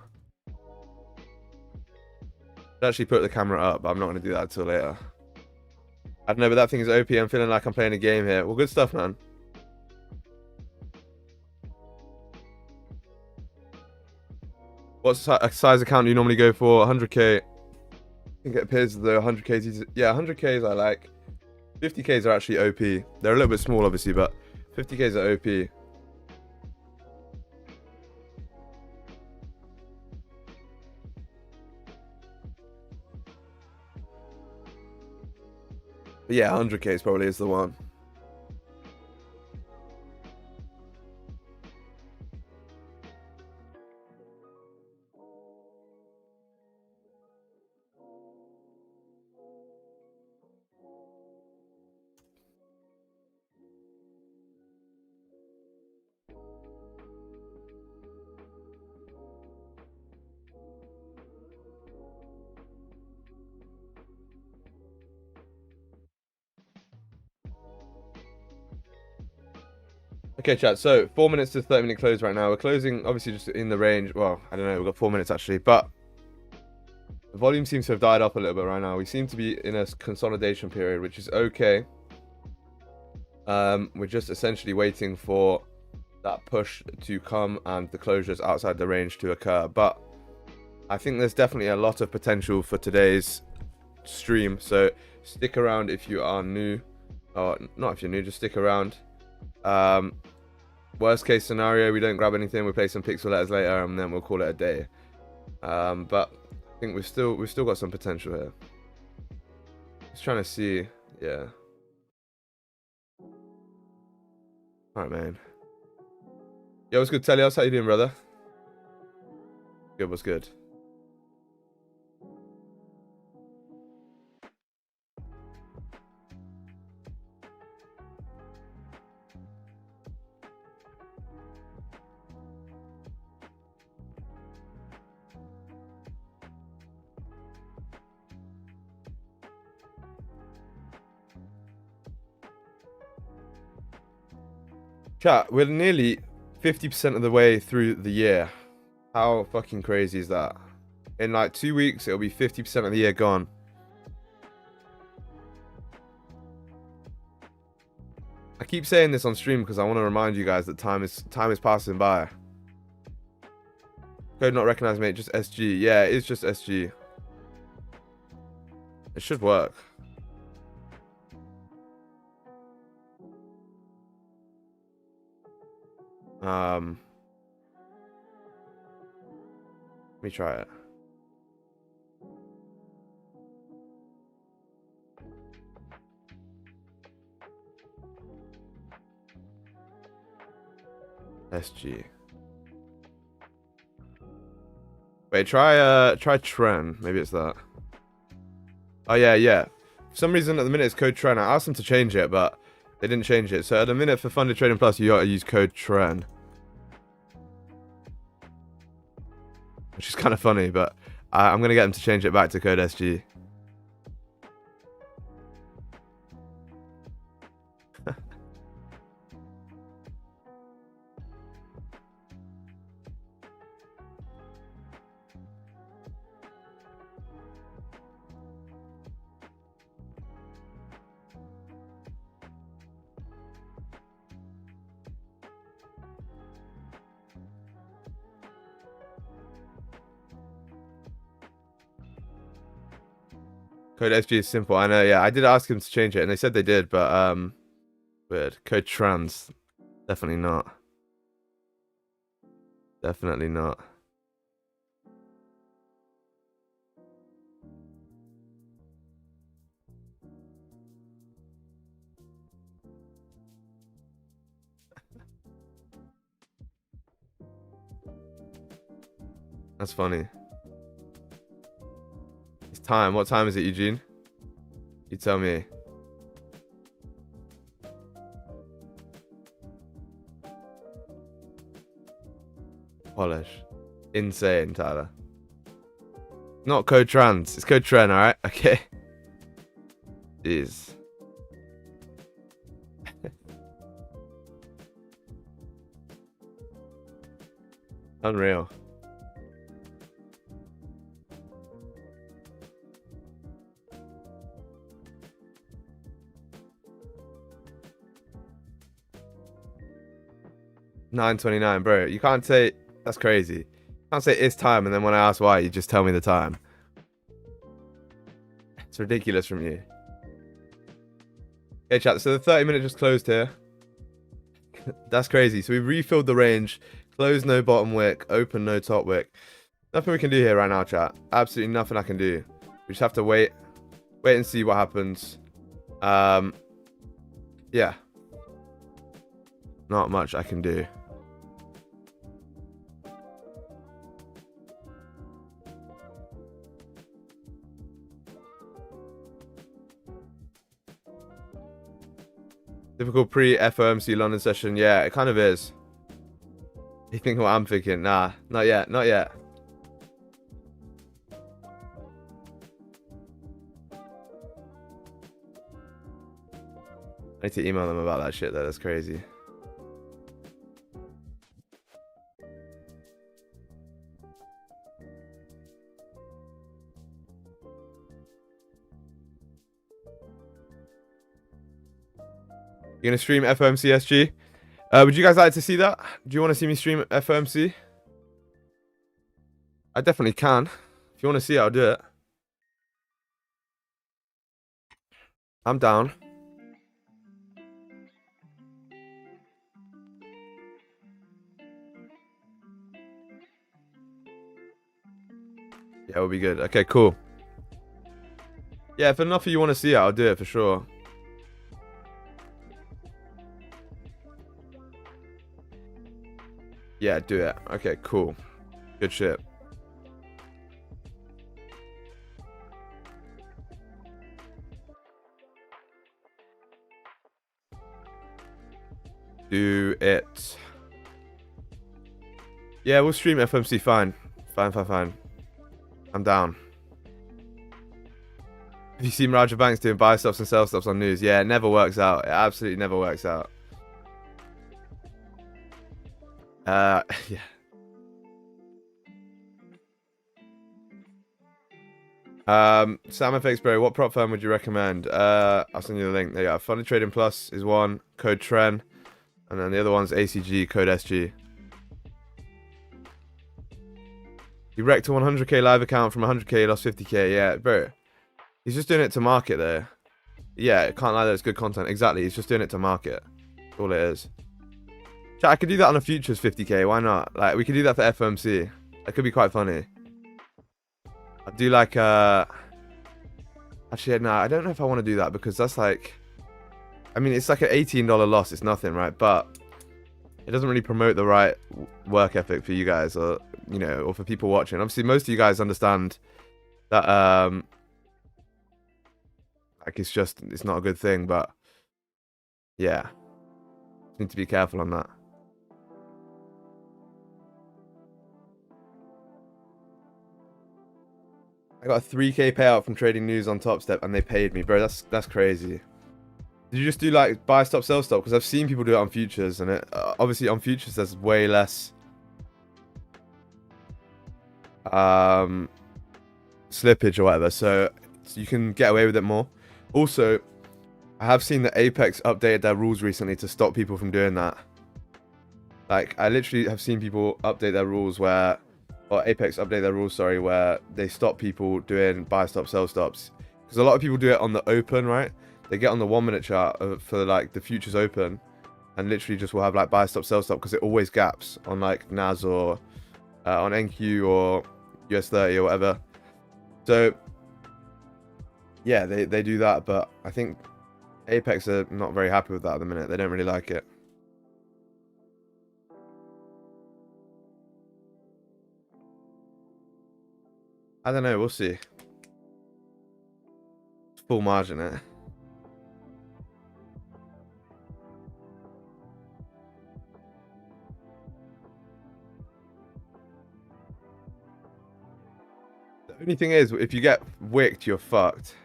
I'd actually put the camera up, but I'm not going to do that until later. I don't know, but that thing is OP. I'm feeling like I'm playing a game here. Well, good stuff, man. What size account do you normally go for? 100k. I think it appears as though 100k's... Yeah, 100k's I like. 50k's are actually OP. They're a little bit small, obviously, but 50k's are OP. But yeah, 100k's probably is the one. Okay, chat. So 4 minutes to 30-minute close right now. We're closing, obviously, just in the range. Well, I don't know. We've got 4 minutes actually, but the volume seems to have died up a little bit right now. We seem to be in a consolidation period, which is okay. We're just essentially waiting for that push to come and the closures outside the range to occur. But I think there's definitely a lot of potential for today's stream. So stick around if you are new, or not if you're new, just stick around. Worst case scenario, we don't grab anything, we play some pixel letters later, and then we'll call it a day. But I think we've still got some potential here. Just trying to see, yeah. Alright, man. Yo, what's good, Telios? How you doing, brother? Good, what's good? Chat, we're nearly 50% of the way through the year. How fucking crazy is that? In like 2 weeks, it'll be 50% of the year gone. I keep saying this on stream because I want to remind you guys that time is passing by. Code not recognized, mate. Just SG. Yeah, it is just SG. It should work. Let me try it. SG. Wait, try Tren. Maybe it's that. Oh yeah. For some reason at the minute it's code Tren. I asked them to change it, but they didn't change it. So at the minute for Funded Trading Plus, you gotta use code Tren. Which is kind of funny, but I'm gonna get them to change it back to code SG. Code SG is simple. I know, yeah. I did ask him to change it, and they said they did, but weird. Code trans, definitely not. Definitely not. That's funny. It's time. What time is it, Eugene? You tell me. Polish. Insane, Tyler. Not code trans. It's code Tren, alright? Okay. Jeez. Unreal. $9:29, bro. You can't say that's crazy. You can't say it's time, and then when I ask why, you just tell me the time. It's ridiculous from you. Okay, chat. So the 30-minute just closed here. That's crazy. So we refilled the range. Close no bottom wick. Open no top wick. Nothing we can do here right now, chat. Absolutely nothing I can do. We just have to wait and see what happens. Yeah. Not much I can do. Typical pre-FOMC London session. Yeah, it kind of is. You think what I'm thinking? Nah, not yet. Not yet. I need to email them about that shit though. That's crazy. You're gonna stream FOMC SG? Would you guys like to see that? Do you want to see me stream FOMC? I definitely can. If you want to see it, I'll do it. I'm down. Yeah, it'll be good. Okay, cool. Yeah, if enough of you want to see it, I'll do it for sure. Yeah, do it. Okay, cool. Good shit. Do it. Yeah, we'll stream FOMC. Fine. Fine. I'm down. Have you seen Raja Banks doing buy stops and sell stops on news? Yeah, it never works out. It absolutely never works out. Yeah. Sam FX Bro, what prop firm would you recommend? I'll send you the link. There you go. Funded Trading Plus is one, code TREN, and then the other one's ACG, code SG. He wrecked a 100k live account from 100k, lost 50k. Yeah, bro. He's just doing it to market there. Yeah, can't lie, that's good content. Exactly, he's just doing it to market. That's all it is. Chat, I could do that on a futures 50k. Why not? Like, we could do that for FOMC. That could be quite funny. I do like, actually, no, I don't know if I want to do that because that's like, I mean, it's like an $18 loss. It's nothing, right? But it doesn't really promote the right work ethic for you guys, or, you know, or for people watching. Obviously, most of you guys understand that, like, it's not a good thing, but yeah, need to be careful on that. I got a 3k payout from trading news on Top Step, and they paid me, bro. That's crazy. Did you just do like buy stop, sell stop? Because I've seen people do it on futures, and it obviously on futures there's way less slippage or whatever, so you can get away with it more. Also, I have seen that Apex updated their rules recently to stop people from doing that. Like, I literally have seen people update their rules where, or Apex update their rules, sorry, where they stop people doing buy stop, sell stops. Because a lot of people do it on the open, right? They get on the 1 minute chart for like the futures open, and literally just will have like buy stop, sell stop, because it always gaps on like NAS or on NQ or US30 or whatever. So yeah, they do that, but I think Apex are not very happy with that at the minute. They don't really like it. I don't know, we'll see. It's full margin, eh? The only thing is, if you get wicked, you're fucked.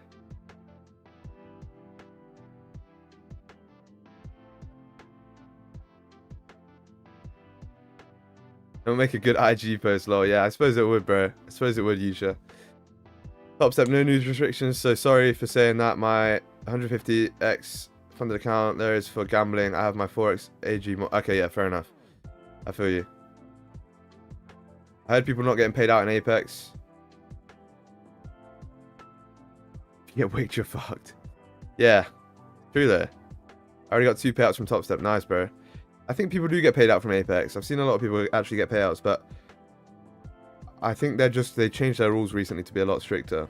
It'll make a good IG post, lol. Yeah, I suppose it would, bro. I suppose it would, Yusha. Top Step, no news restrictions, so sorry for saying that. My 150x funded account there is for gambling. I have my Forex AG. Okay, yeah, fair enough. I feel you. I heard people not getting paid out in Apex. If you get wicked, you're fucked. Yeah, true though. I already got 2 payouts from Top Step. Nice, bro. I think people do get paid out from Apex. I've seen a lot of people actually get payouts, but I think they changed their rules recently to be a lot stricter.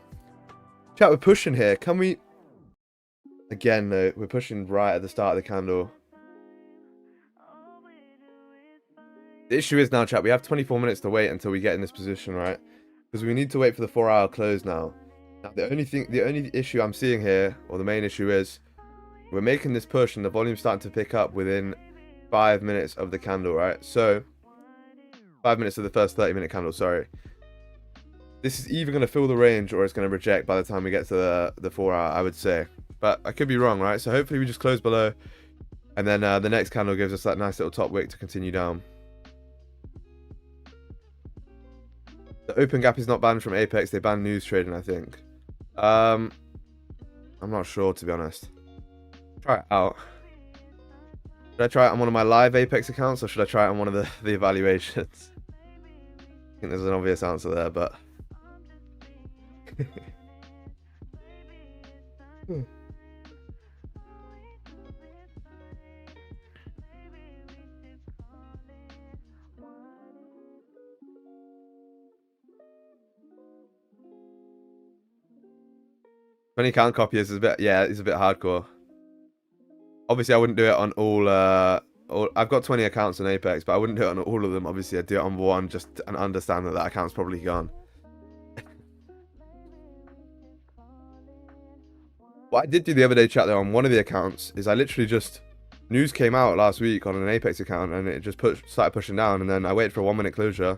Chat, we're pushing here. Can we... Again, though, we're pushing right at the start of the candle. The issue is now, chat, we have 24 minutes to wait until we get in this position, right? Because we need to wait for the 4-hour close now. Now, the only issue I'm seeing here, or the main issue is, we're making this push and the volume's starting to pick up within 5 minutes of the candle, right? So 5 minutes of the first 30-minute candle, sorry. This is either going to fill the range or it's going to reject by the time we get to the 4-hour, I would say. But I could be wrong, right? So hopefully we just close below, and then the next candle gives us that nice little top wick to continue down. The open gap is not banned from Apex. They banned news trading, I think. I'm not sure, to be honest. Try it out. Should I try it on one of my live Apex accounts, or should I try it on one of the evaluations? I think there's an obvious answer there, but... Many account copiers is a bit, yeah, it's a bit hardcore. Obviously, I wouldn't do it on all. I've got 20 accounts on Apex, but I wouldn't do it on all of them. Obviously, I'd do it on one, just and understand that account's probably gone. What I did do the other day, chat, though, on one of the accounts, is I literally just... News came out last week on an Apex account, and it just started pushing down, and then I waited for a 1 minute closure,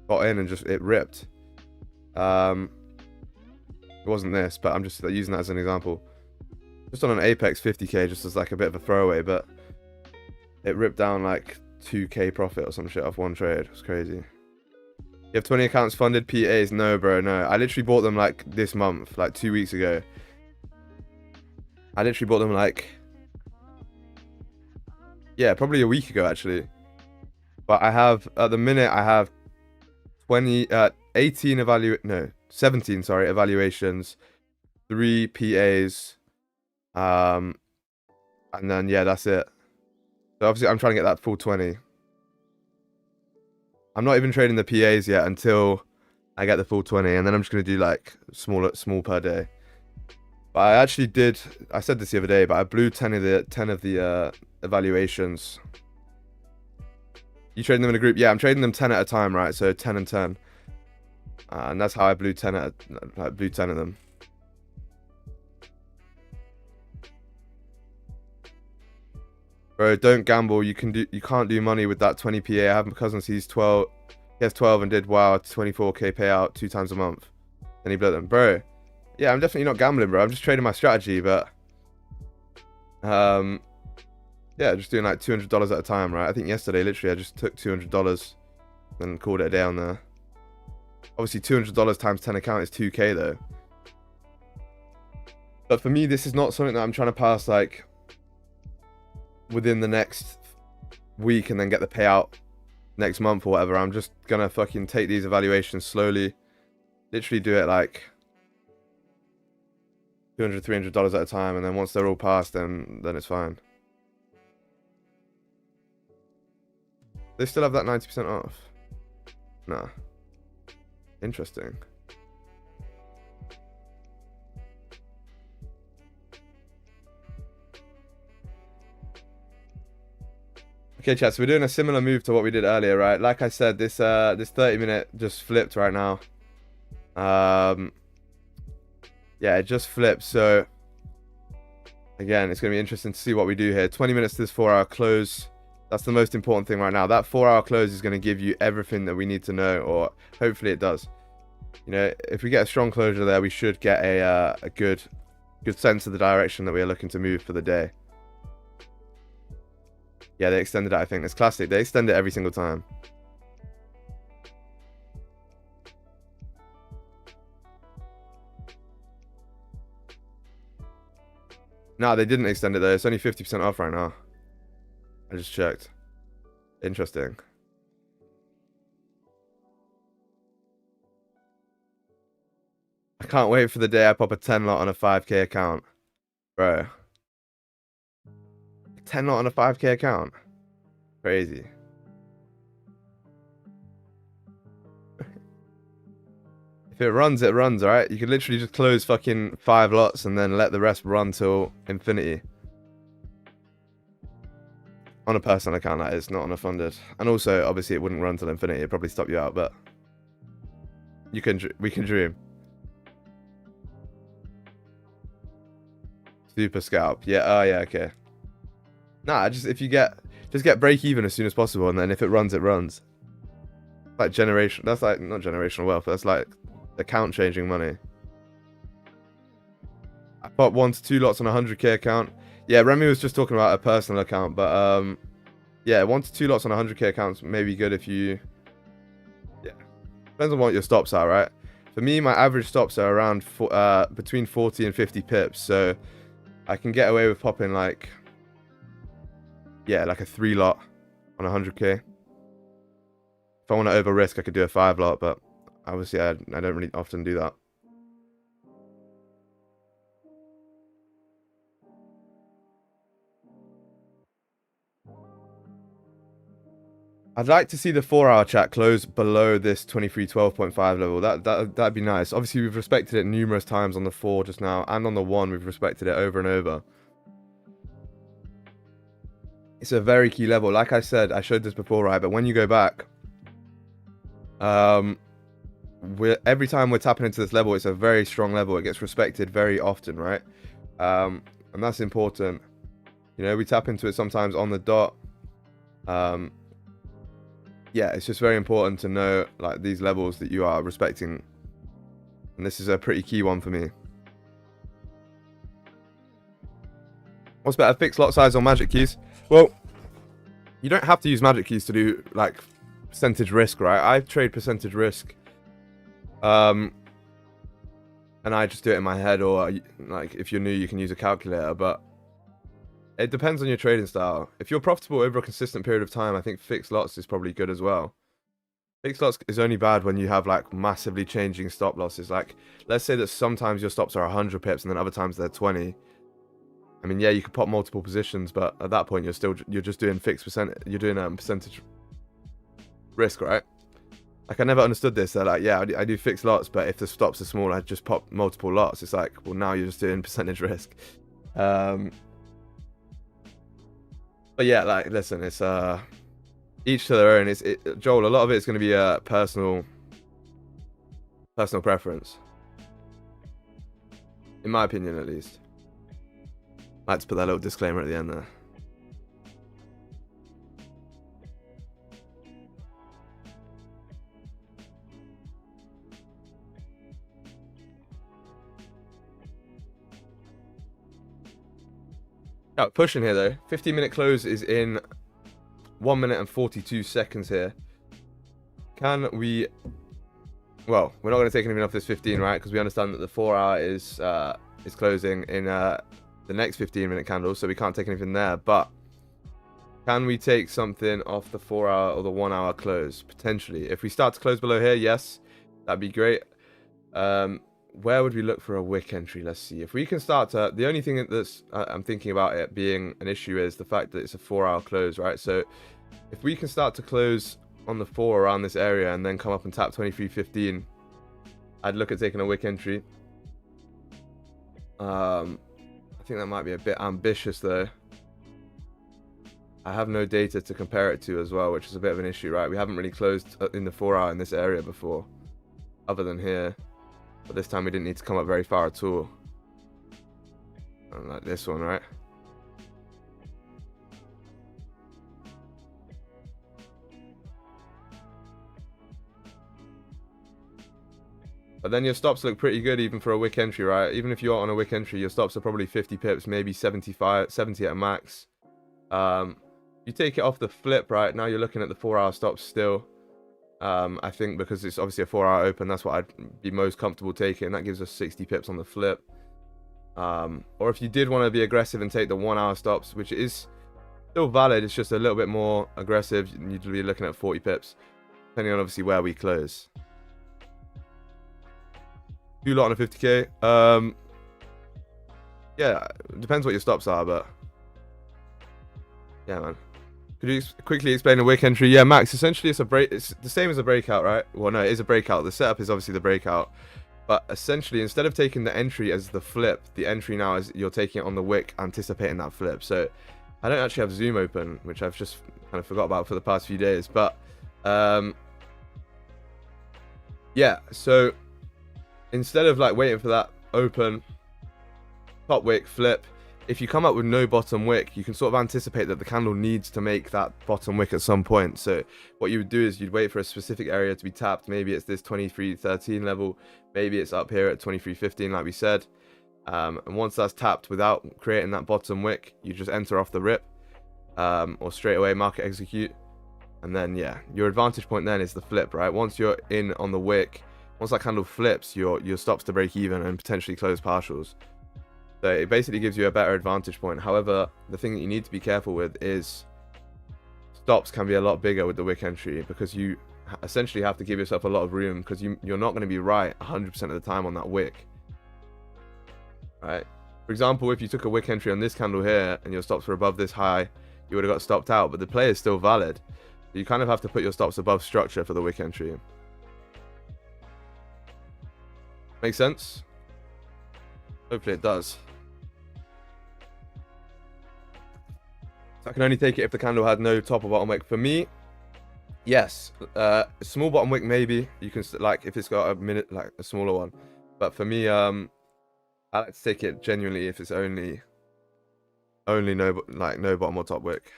got in, and just it ripped. It wasn't this, but I'm just using that as an example. Just on an Apex 50k, just as like a bit of a throwaway, but it ripped down like 2k profit or some shit off one trade. It's crazy. You have 20 accounts funded PAs? No, bro, no. I literally bought them like this month, like 2 weeks ago. I literally bought them like, yeah, probably a week ago actually. But I have, at the minute, I have 17 evaluations, 3 PAs, and then yeah, that's it. So obviously I'm trying to get that full 20. I'm not even trading the PAs yet until I get the full 20, and then I'm just gonna do like small per day. But I actually did, I said this the other day, but I blew 10 of the evaluations. You trading them in a group? Yeah, I'm trading them 10 at a time, right? So 10 and 10. And that's how I blew 10 of them. Bro, don't gamble. You can't do money with that 20 PA. I have my cousin, he has 12 and did 24k payout 2 times a month. Then he blew them. Bro, yeah, I'm definitely not gambling, bro. I'm just trading my strategy, but yeah, just doing like $200 at a time, right? I think yesterday, literally, I just took $200 and called it a day on there. Obviously, $200 times 10 account is 2k though. But for me, this is not something that I'm trying to pass like within the next week and then get the payout next month or whatever. I'm just gonna fucking take these evaluations slowly. Literally do it like $200, $300 at a time, and then once they're all passed, then it's fine. They still have that 90% off? Nah. Interesting. Okay, chat, so we're doing a similar move to what we did earlier, right? Like I said, this 30-minute just flipped right now. Yeah, it just flipped, so again, it's going to be interesting to see what we do here. 20 minutes to this 4-hour close. That's the most important thing right now. That 4-hour close is going to give you everything that we need to know, or hopefully it does. You know, if we get a strong closure there, we should get a good sense of the direction that we are looking to move for the day. Yeah, they extended it, I think. It's classic. They extend it every single time. No, they didn't extend it though. It's only 50% off right now. I just checked. Interesting. I can't wait for the day I pop a 10 lot on a 5k account. Bro. 10 lot on a 5k account? Crazy. If it runs, it runs, alright? You could literally just close fucking 5 lots and then let the rest run till infinity. On a personal account, that is, not on a funded. And also, obviously, it wouldn't run till infinity. It'd probably stop you out, but we can dream. Super scalp. Yeah, oh yeah, okay. Nah, just get break even as soon as possible, and then if it runs, it runs. Like that's like not generational wealth, that's like account changing money. I put 1 to 2 lots on a 100k account. Yeah, Remy was just talking about a personal account, but yeah, 1 to 2 lots on a 100k accounts may be good if you, yeah, depends on what your stops are, right? For me, my average stops are around between 40 and 50 pips, so I can get away with popping like, yeah, like a 3 lot on 100k. If I want to over risk, I could do a 5 lot, but obviously I don't really often do that. I'd like to see the 4-hour chat close below this 2312.5 level. That'd be nice. Obviously, we've respected it numerous times on the 4 just now, and on the 1, we've respected it over and over. It's a very key level. Like I said, I showed this before, right? But when you go back, every time we're tapping into this level, it's a very strong level. It gets respected very often, right? And that's important. You know, we tap into it sometimes on the dot. Yeah, it's just very important to know like these levels that you are respecting, and this is a pretty key one for me. What's better, fixed lot size or magic keys? Well, you don't have to use magic keys to do like percentage risk, right? I trade percentage risk, and I just do it in my head, or like if you're new, you can use a calculator. But it depends on your trading style. If you're profitable over a consistent period of time, I think fixed lots is probably good as well. Fixed lots is only bad when you have like massively changing stop losses. Like, let's say that sometimes your stops are 100 pips and then other times they're 20. I mean, yeah, you could pop multiple positions, but at that point you're just doing fixed percent. You're doing percentage risk, right? Like, I never understood this. They're like, yeah, I do fixed lots, but if the stops are small, I just pop multiple lots. It's like, well, now you're just doing percentage risk. But yeah, like, listen, it's each to their own. Joel, a lot of it is going to be personal preference, in my opinion, at least. I like to put that little disclaimer at the end there. Oh, pushing here though. 15-minute close is in 1 minute and 42 seconds here. Can we... Well, we're not going to take anything off this 15, right? Because we understand that the 4 hour is closing in the next 15-minute candle, so we can't take anything there. But can we take something off the 4 hour or the 1 hour close? Potentially. If we start to close below here, yes, that'd be great. Where would we look for a wick entry? Let's see. If we can start to... The only thing that's I'm thinking about it being an issue is the fact that it's a 4 hour close, right? So if we can start to close on the 4 around this area and then come up and tap 23.15, I'd look at taking a wick entry. I think that might be a bit ambitious though. I have no data to compare it to as well, which is a bit of an issue, right? We haven't really closed in the 4 hour in this area before, other than here. But this time we didn't need to come up very far at all. Like this one, right? But then your stops look pretty good even for a wick entry, right? Even if you're on a wick entry, your stops are probably 50 pips, maybe 75, 70 at max. You take it off the flip, right? Now you're looking at the 4 hour stops still. I think because it's obviously a 4 hour open, that's what I'd be most comfortable taking. That gives us 60 pips on the flip. Or if you did want to be aggressive and take the 1 hour stops, which is still valid, it's just a little bit more aggressive, you'd be looking at 40 pips, depending on obviously where we close. Do lot on a 50k. Yeah, it depends what your stops are, but yeah, man. Could you quickly explain a wick entry? Yeah, Max, essentially it's a break. It's the same as a breakout, right? Well, no, it is a breakout. The setup is obviously the breakout, but essentially instead of taking the entry as the flip, the entry now is you're taking it on the wick, anticipating that flip. So I don't actually have Zoom open, which I've just kind of forgot about for the past few days, but yeah, so instead of like waiting for that open top wick flip, if you come up with no bottom wick, you can sort of anticipate that the candle needs to make that bottom wick at some point. So what you would do is you'd wait for a specific area to be tapped. Maybe it's this 23.13 level, maybe it's up here at 23.15 like we said, and once that's tapped without creating that bottom wick, you just enter off the rip, or straight away market execute, and then yeah, your advantage point then is the flip, right? Once you're in on the wick, once that candle flips, your stops to break even and potentially close partials. So it basically gives you a better advantage point. However, the thing that you need to be careful with is stops can be a lot bigger with the wick entry, because you essentially have to give yourself a lot of room, because you're not going to be right 100% of the time on that wick. Right? For example, if you took a wick entry on this candle here and your stops were above this high, you would have got stopped out, but the play is still valid. So you kind of have to put your stops above structure for the wick entry. Make sense? Hopefully it does. So I can only take it if the candle had no top or bottom wick. For me, yes, a small bottom wick maybe. You can like if it's got a minute, like a smaller one. But for me, I like to take it genuinely if it's only no bottom or top wick.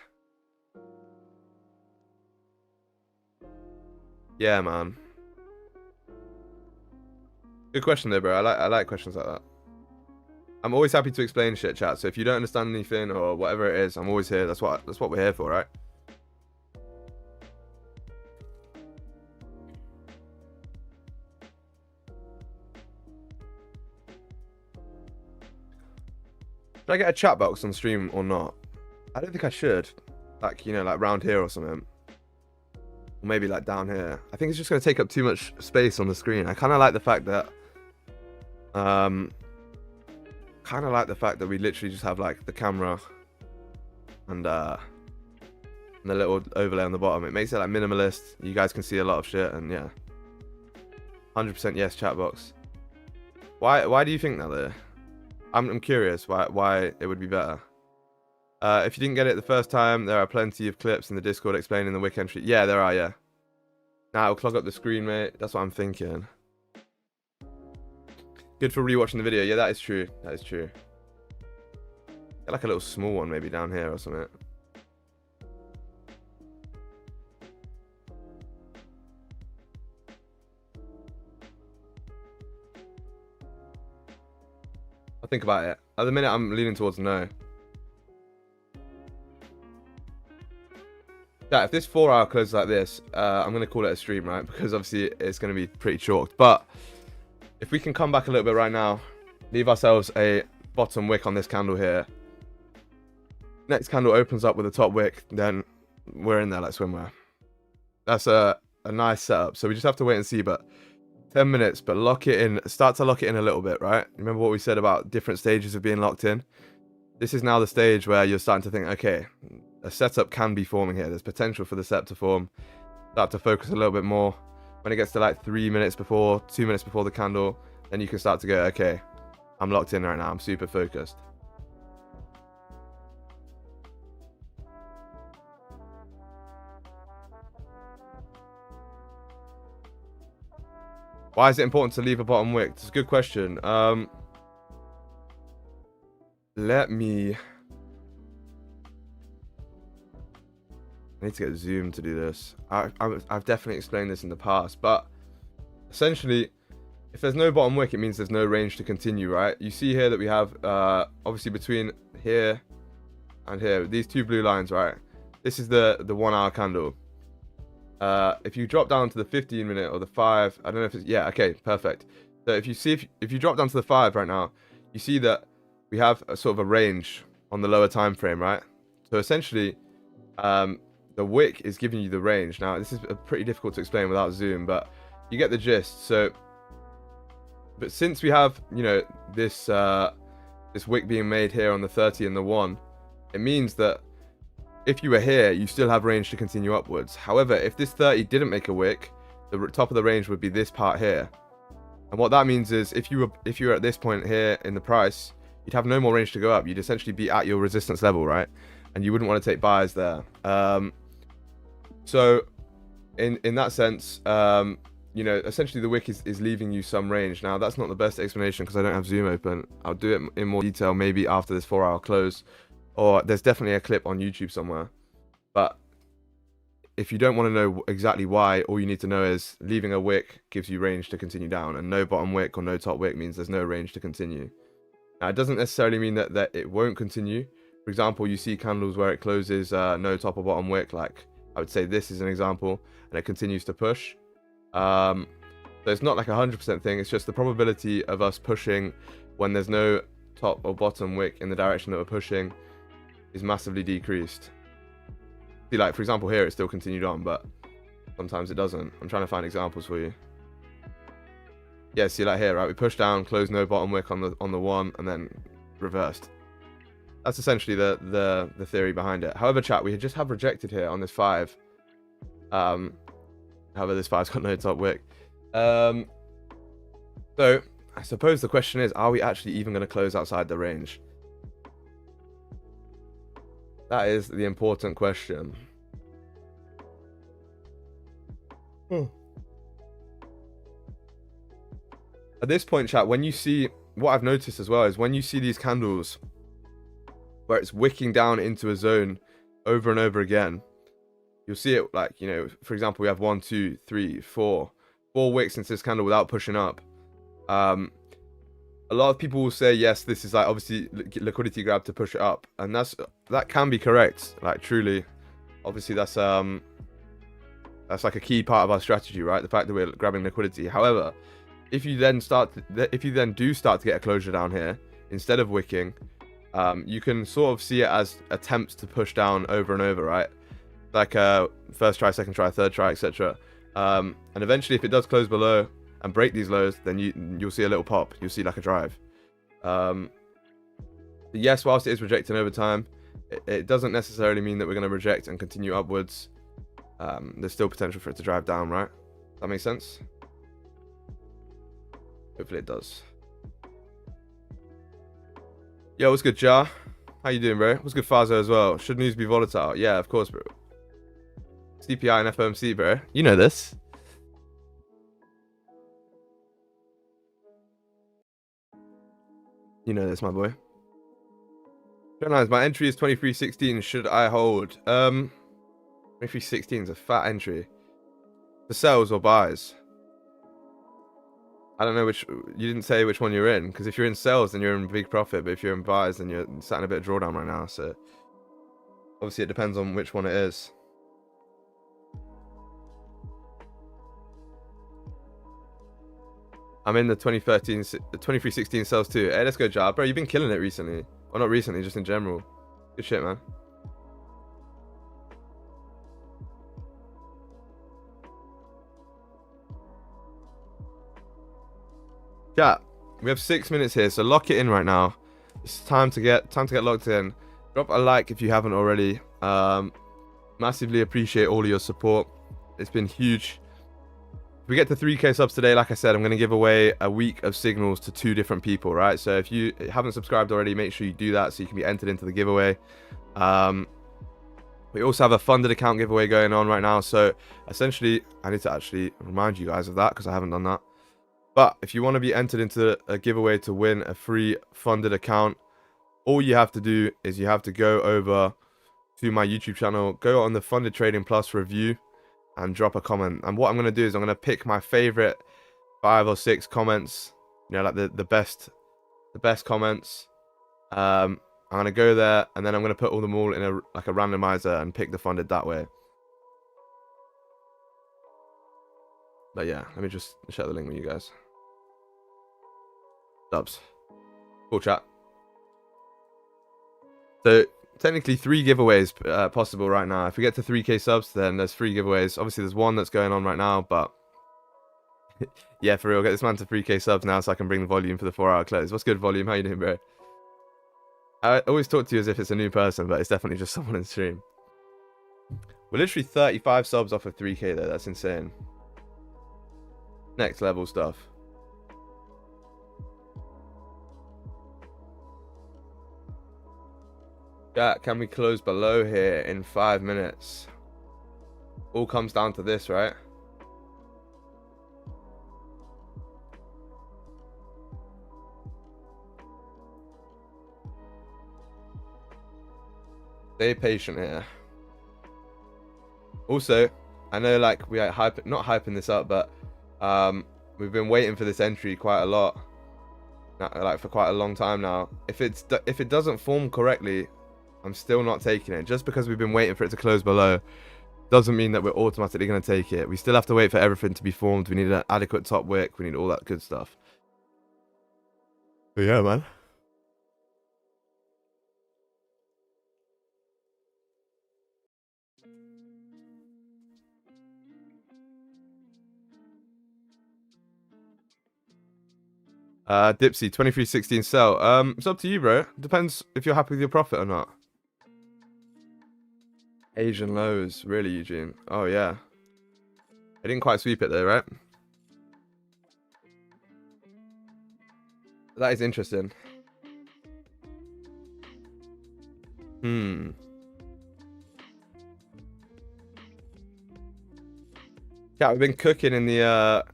Yeah, man. Good question though, bro. I like questions like that. I'm always happy to explain shit, chat. So if you don't understand anything or whatever it is, I'm always here. That's what we're here for, right? Should I get a chat box on stream or not? I don't think I should. Like, you know, like round here or something. Or maybe like down here. I think it's just going to take up too much space on the screen. I kind of like the fact that... we literally just have like the camera and the little overlay on the bottom. It makes it like minimalist. You guys can see a lot of shit, and yeah. 100% yes, chat box. Why do you think that though? I'm curious why it would be better. If you didn't get it the first time, there are plenty of clips in the Discord explaining the wick entry. Yeah, there are, yeah. Now it'll clog up the screen, mate. That's what I'm thinking. Good for rewatching the video. Yeah, that is true. That is true. Get like a little small one maybe down here or something. I'll think about it. At the minute, I'm leaning towards no. Yeah, if this 4 hour closes like this, I'm going to call it a stream, right? Because obviously it's going to be pretty chalked. But if we can come back a little bit right now, leave ourselves a bottom wick on this candle here. Next candle opens up with a top wick, then we're in there like swimwear. That's a nice setup. So we just have to wait and see, but 10 minutes, but lock it in, start to lock it in a little bit, right? Remember what we said about different stages of being locked in? This is now the stage where you're starting to think, okay, a setup can be forming here. There's potential for the setup to form. Start to focus a little bit more. When it gets to like 3 minutes before, 2 minutes before the candle, then you can start to go, okay, I'm locked in right now. I'm super focused. Why is it important to leave a bottom wick? It's a good question. Let me... I need to get Zoom to do this. I've definitely explained this in the past, but essentially, if there's no bottom wick, it means there's no range to continue, right? You see here that we have, obviously between here and here, these two blue lines, right? This is the 1 hour candle. If you drop down to the 15 minute or the 5, I don't know if it's, yeah, okay, perfect. So if you drop down to the 5 right now, you see that we have a sort of a range on the lower time frame, right? So essentially, the wick is giving you the range. Now, this is pretty difficult to explain without Zoom, but you get the gist. So, but since we have, you know, this wick being made here on the 30 and the 1, it means that if you were here, you still have range to continue upwards. However, if this 30 didn't make a wick, the top of the range would be this part here. And what that means is if you were at this point here in the price, you'd have no more range to go up. You'd essentially be at your resistance level, right? And you wouldn't want to take buys there. So in that sense, you know, essentially the wick is leaving you some range. Now, that's not the best explanation because I don't have Zoom open. I'll do it in more detail maybe after this 4 hour close. Or there's definitely a clip on YouTube somewhere. But if you don't want to know exactly why, all you need to know is leaving a wick gives you range to continue down. And no bottom wick or no top wick means there's no range to continue. Now, it doesn't necessarily mean that it won't continue. For example, you see candles where it closes no top or bottom wick. Like, I would say this is an example. And it continues to push. So it's not like a 100% thing. It's just the probability of us pushing when there's no top or bottom wick in the direction that we're pushing is massively decreased. See, like, for example, here it still continued on, but sometimes it doesn't. I'm trying to find examples for you. Yeah, see, like here, right? We push down, close no bottom wick on the 1, and then reversed. That's essentially the theory behind it. However, chat, we just have rejected here on this 5. However, this 5's got no top wick. So I suppose the question is, are we actually even going to close outside the range? That is the important question. At this point, chat, when you see, what I've noticed as well is when you see these candles where it's wicking down into a zone over and over again, you'll see it like, you know, for example, we have 1, 2, 3, 4 wicks into this candle without pushing up. A lot of people will say, yes, this is like obviously liquidity grab to push it up, and that can be correct. Like, truly, obviously that's like a key part of our strategy, right? The fact that we're grabbing liquidity. However, if you then do start to get a closure down here instead of wicking, you can sort of see it as attempts to push down over and over, right? Like first try, second try, third try, etc. And eventually, if it does close below and break these lows, then you'll see a little pop. You'll see like a drive. Yes, whilst it is rejecting over time, it doesn't necessarily mean that we're going to reject and continue upwards. There's still potential for it to drive down, right? That makes sense? Hopefully it does. Yo, what's good, Jar? How you doing, bro? What's good, Fazo, as well? Should news be volatile? Yeah, of course, bro. CPI and FOMC, bro. You know this. You know this, my boy. Very nice. My entry is 2316. Should I hold? 2316 is a fat entry. For sells or buys? I don't know which. You didn't say which one you're in, because if you're in sales, then you're in big profit. But if you're in buys, then you're sat in a bit of drawdown right now. So obviously, it depends on which one it is. I'm in the 2316 sells too. Hey, let's go, Jar. Bro, you've been killing it recently. Well, not recently, just in general. Good shit, man. Yeah, we have 6 minutes here, so lock it in right now. It's time to get locked in. Drop a like if you haven't already. Massively appreciate all of your support. It's been huge. If we get to 3k subs today, like I said, I'm going to give away a week of signals to 2 different people, right? So if you haven't subscribed already, make sure you do that so you can be entered into the giveaway. We also have a funded account giveaway going on right now. So essentially, I need to actually remind you guys of that because I haven't done that. But if you want to be entered into a giveaway to win a free funded account, all you have to do is you have to go over to my YouTube channel, go on the Funded Trading Plus review, and drop a comment. And what I'm going to do is I'm going to pick my favorite 5 or 6 comments, you know, like the best comments. I'm going to go there, and then I'm going to put all them all in a randomizer and pick the funded that way. But yeah, let me just share the link with you guys. Dubs. Cool chat. So technically 3 giveaways possible right now. If we get to 3k subs, then there's 3 giveaways. Obviously there's one that's going on right now, but yeah, for real, get this man to 3k subs now so I can bring the volume for the 4-hour close. What's good, volume? How you doing, bro? I always talk to you as if it's a new person, but it's definitely just someone in stream. We're literally 35 subs off of 3k though. That's insane. Next level stuff. Yeah, can we close below here in 5 minutes? All comes down to this, right? Stay patient here. Also, I know like we are not hyping this up, but we've been waiting for this entry quite a lot, like for quite a long time now. If it doesn't form correctly, I'm still not taking it. Just because we've been waiting for it to close below doesn't mean that we're automatically going to take it. We still have to wait for everything to be formed. We need an adequate top wick. We need all that good stuff. But yeah, man. Dipsy 2316 sell. It's up to you, bro. Depends if you're happy with your profit or not. Asian lows, really, Eugene? Oh yeah. I didn't quite sweep it though, right? That is interesting. Yeah, we've been cooking in the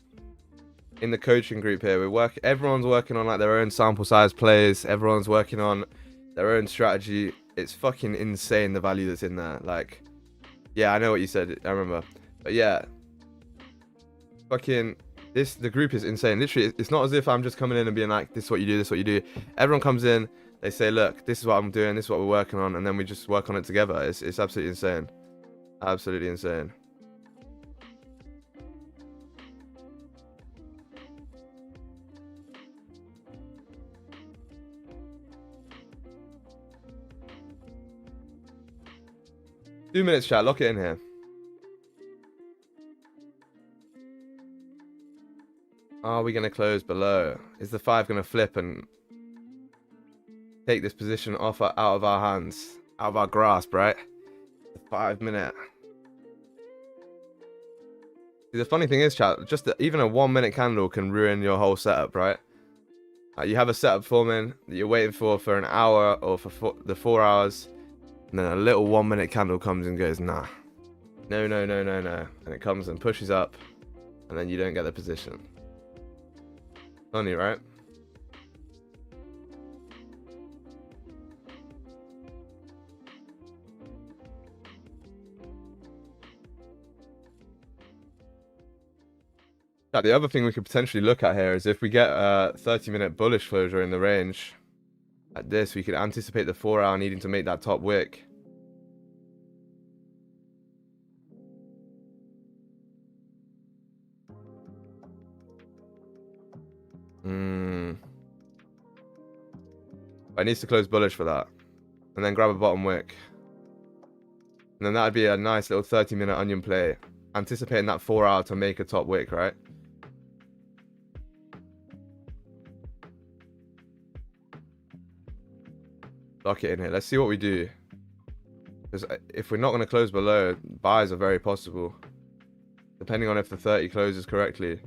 coaching group here. Everyone's working on like their own sample size plays. Everyone's working on their own strategy. It's fucking insane the value that's in there. Like, yeah, I know what you said. I remember. But yeah, fucking the group is insane. Literally, it's not as if I'm just coming in and being like, this is what you do, this is what you do. Everyone comes in, they say, look, this is what I'm doing, this is what we're working on, and then we just work on it together. It's absolutely insane. Absolutely insane. 2 minutes, chat. Lock it in here. Are we going to close below? Is the 5 going to flip and take this position out of our hands, out of our grasp, right? The 5 minute. See, the funny thing is, chat, just even a 1 minute candle can ruin your whole setup, right? You have a setup forming that you're waiting for an hour or for the 4 hours, and then a little 1 minute candle comes and goes, nah, no, no, no, no, no, and it comes and pushes up, and then you don't get the position. Funny, right? The other thing we could potentially look at here is if we get a 30-minute bullish closure in the range at this, we could anticipate the 4 hour needing to make that top wick. It needs to close bullish for that, and then grab a bottom wick, and then that'd be a nice little 30-minute onion play, anticipating that 4 hour to make a top wick, right? Lock it in here. Let's see what we do, because if we're not going to close below, buys are very possible, depending on if the 30 closes correctly.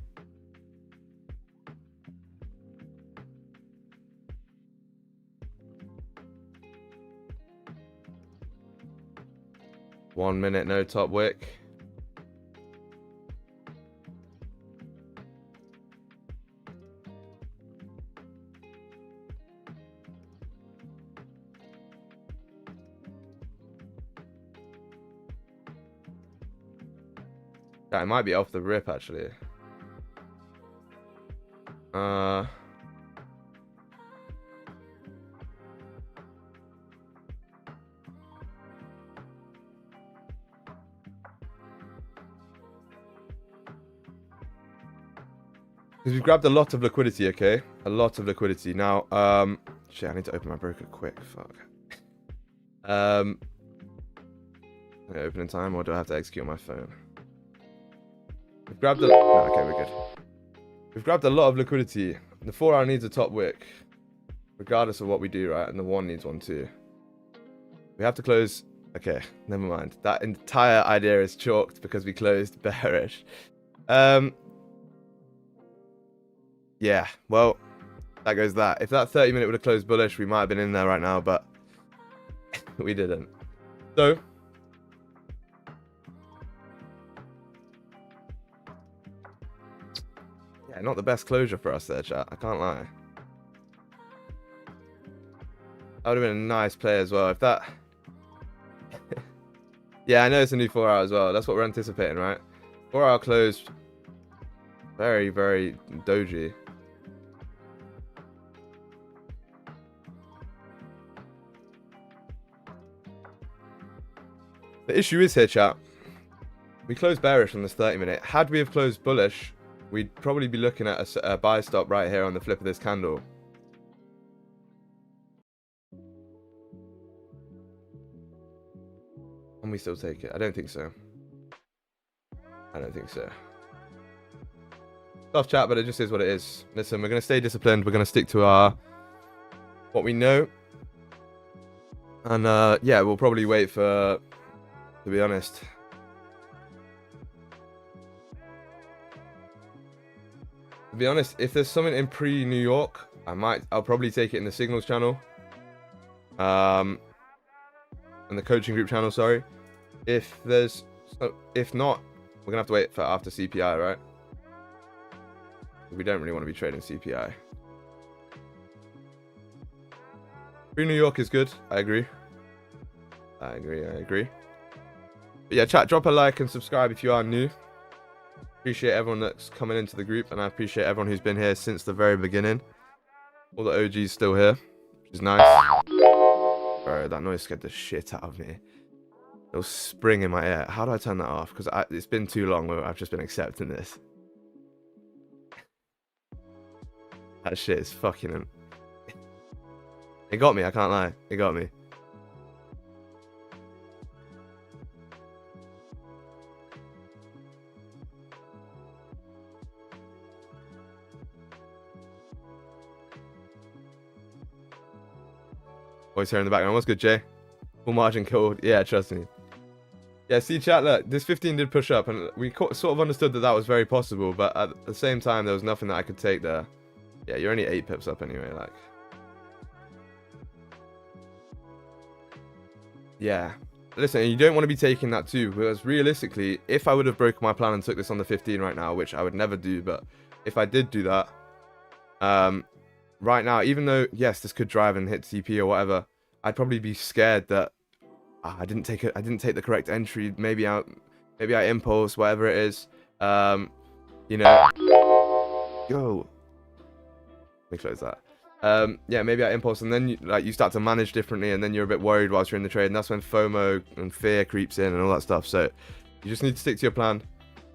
One minute, no top wick. It might be off the rip, actually. Because we've grabbed a lot of liquidity, okay? A lot of liquidity. Now, shit, I need to open my broker quick. Fuck. Open in time, or do I have to execute on my phone? We've grabbed a... No, okay, we're good. We've grabbed a lot of liquidity. The 4 hour needs a top wick, regardless of what we do, right? And the 1 needs one too. We have to close... Okay, never mind. That entire idea is chalked because we closed bearish. Yeah, well, that goes that. If that 30-minute would have closed bullish, we might have been in there right now, but we didn't. So... yeah, not the best closure for us there, chat. I can't lie. That would have been a nice play as well. If that... yeah, I know it's a new 4 hour as well. That's what we're anticipating, right? 4 hour closed. Very, very doji. The issue is here, chat. We closed bearish on this 30-minute. Had we have closed bullish, we'd probably be looking at a buy stop right here on the flip of this candle. Can we still take it? I don't think so. I don't think so. Tough chat, but it just is what it is. Listen, we're going to stay disciplined. We're going to stick to our what we know. And yeah, we'll probably wait for, to be honest, if there's something in pre-New York, I'll probably take it in the signals channel. And the coaching group channel, sorry. If not, we're gonna have to wait for after CPI, right? We don't really want to be trading CPI. Pre-New York is good. I agree. I agree. But yeah, chat, drop a like and subscribe if you are new. Appreciate everyone that's coming into the group, and I appreciate everyone who's been here since the very beginning. All the OGs still here, which is nice. Bro, that noise scared the shit out of me. It was spring in my ear. How do I turn that off? Because it's been too long where I've just been accepting this. That shit is fucking... It got me, I can't lie. It got me. Voice here in the background. What's good, Jay? Full margin killed. Yeah, trust me. Yeah, see, chat, look, this 15 did push up, and we sort of understood that that was very possible, but at the same time, there was nothing that I could take there. Yeah, you're only 8 pips up anyway, like. Yeah. Listen, you don't want to be taking that too, because realistically, if I would have broken my plan and took this on the 15 right now, which I would never do, but if I did do that, right now, even though, yes, this could drive and hit TP or whatever, I'd probably be scared that I didn't take the correct entry. Maybe I impulse, whatever it is. You know, yo, let me close that. Yeah, maybe I impulse, and then you start to manage differently, and then you're a bit worried whilst you're in the trade, and that's when FOMO and fear creeps in and all that stuff. So you just need to stick to your plan.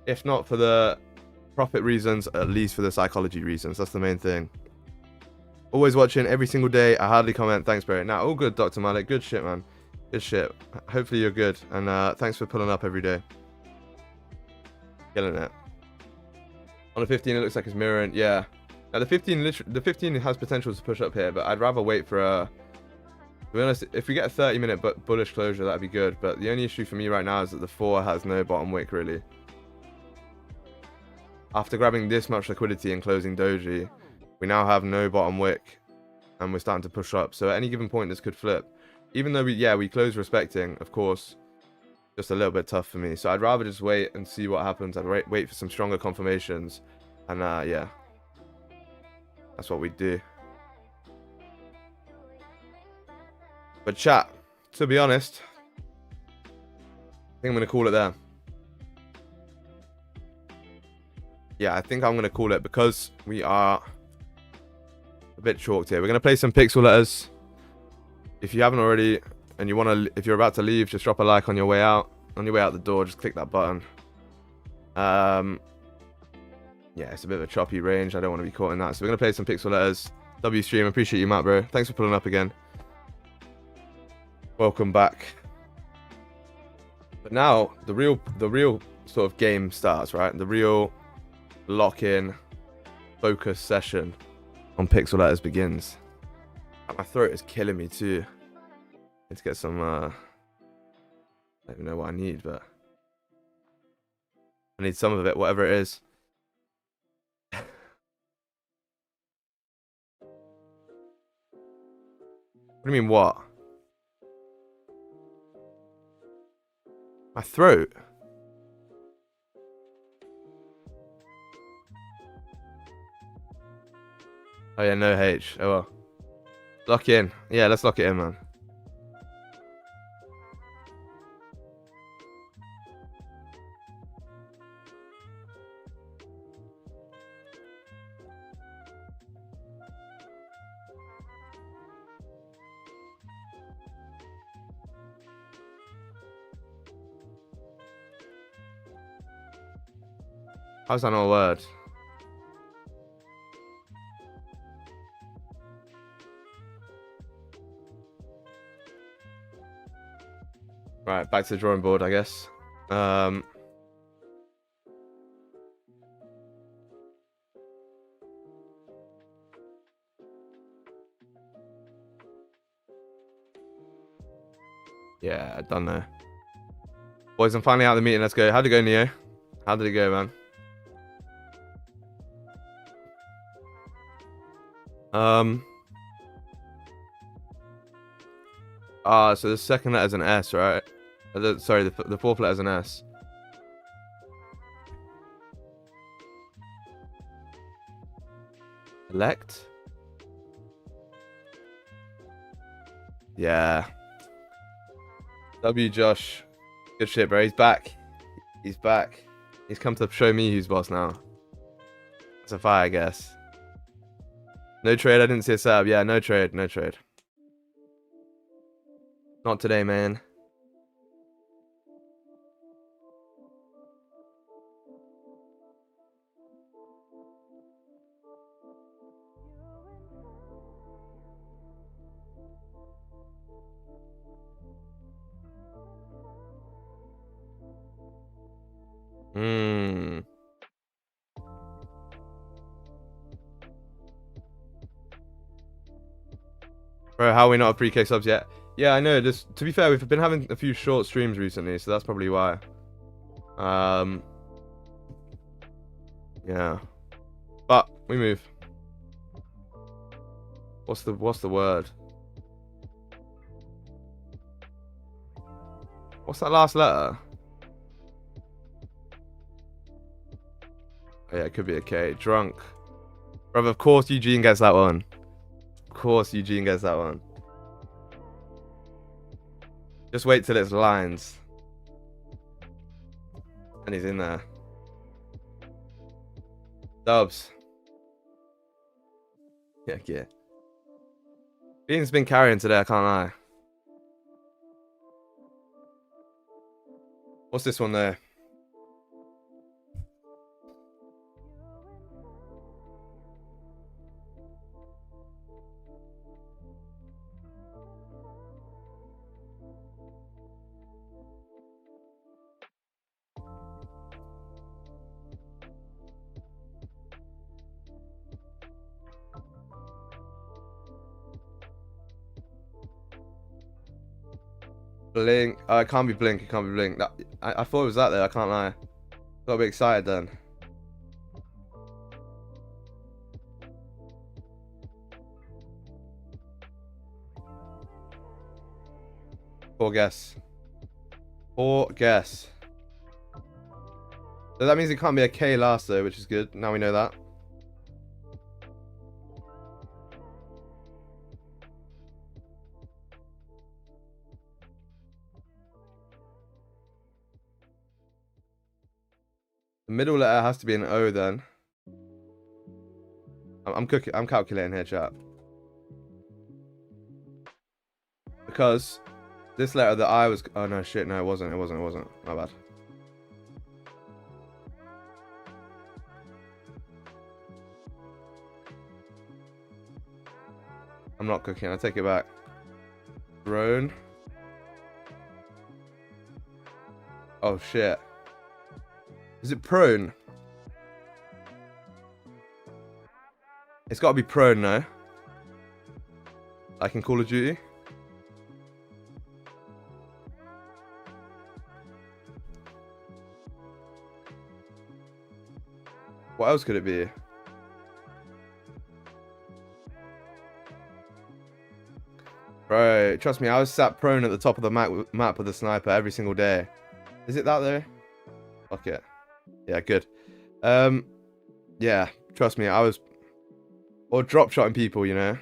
If not for the profit reasons, at least for the psychology reasons. That's the main thing. Always watching every single day. I hardly comment. Thanks, bro. Now, all good, Dr. Malik. Good shit, man. Good shit. Hopefully you're good, and thanks for pulling up every day. Killing it. On the 15, it looks like it's mirroring. Yeah. Now the 15 has potential to push up here, but I'd rather wait for a. To be honest, if we get a 30-minute bullish closure, that'd be good. But the only issue for me right now is that the 4 has no bottom wick really. After grabbing this much liquidity and closing doji, we now have no bottom wick, and we're starting to push up. So at any given point, this could flip. Even though we close respecting, of course, just a little bit tough for me. So I'd rather just wait and see what happens. I'd wait for some stronger confirmations, and yeah, that's what we do. But chat, to be honest, I think I'm gonna call it there. Yeah, I think I'm gonna call it because we are a bit chalked here. We're gonna play some pixel letters. If you haven't already, and you wanna, if you're about to leave, just drop a like on your way out. On your way out the door, just click that button. Yeah, it's a bit of a choppy range. I don't want to be caught in that. So we're gonna play some pixel letters. W stream, appreciate you, Matt, bro. Thanks for pulling up again. Welcome back. But now the real sort of game starts, right? The real lock-in focus session on pixel letters begins. My throat is killing me too. Let's get some I don't even know what I need, but I need some of it, whatever it is. What do you mean, what? My throat? Oh yeah, no H. Oh well. Lock in. Yeah, let's lock it in, man. How's that not a word? Right, back to the drawing board, I guess. Yeah, I don't know. Boys, I'm finally out of the meeting. Let's go. How'd it go, Neo? How did it go, man? So the second letter is an S, right? Sorry, the fourth letter is an S. Elect? Yeah. W Josh. Good shit, bro. He's back. He's back. He's come to show me who's boss now. It's a fire, I guess. No trade. I didn't see a setup. Yeah, no trade. No trade. Not today, man. Bro, how are we not at 3K subs yet? Yeah, I know. Just to be fair, we've been having a few short streams recently, so that's probably why. Yeah. But we move. What's the word? What's that last letter? Oh, yeah, it could be a K. Drunk. Brother, of course Eugene gets that one. Of course Eugene gets that one. Just wait till it's lines. And he's in there. Dubs. Yeah. Bean's been carrying today, I can't lie. What's this one there? Blink. Oh, it can't be blink. It can't be blink. I thought it was that there. I can't lie. Got a bit excited then. Poor guess. Poor guess. So that means it can't be a K last though, which is good. Now we know that. The middle letter has to be an O then. I'm calculating here, chat. Because this letter, the I was... Oh, no, shit. No, it wasn't. My bad. I'm not cooking. I take it back. Drone. Oh, shit. Is it prone? It's got to be prone now. Like in Call of Duty. What else could it be? Bro, trust me, I was sat prone at the top of the map with a sniper every single day. Is it that though? Fuck it. Yeah, good. Yeah, trust me, I was... Or drop shotting people, you know?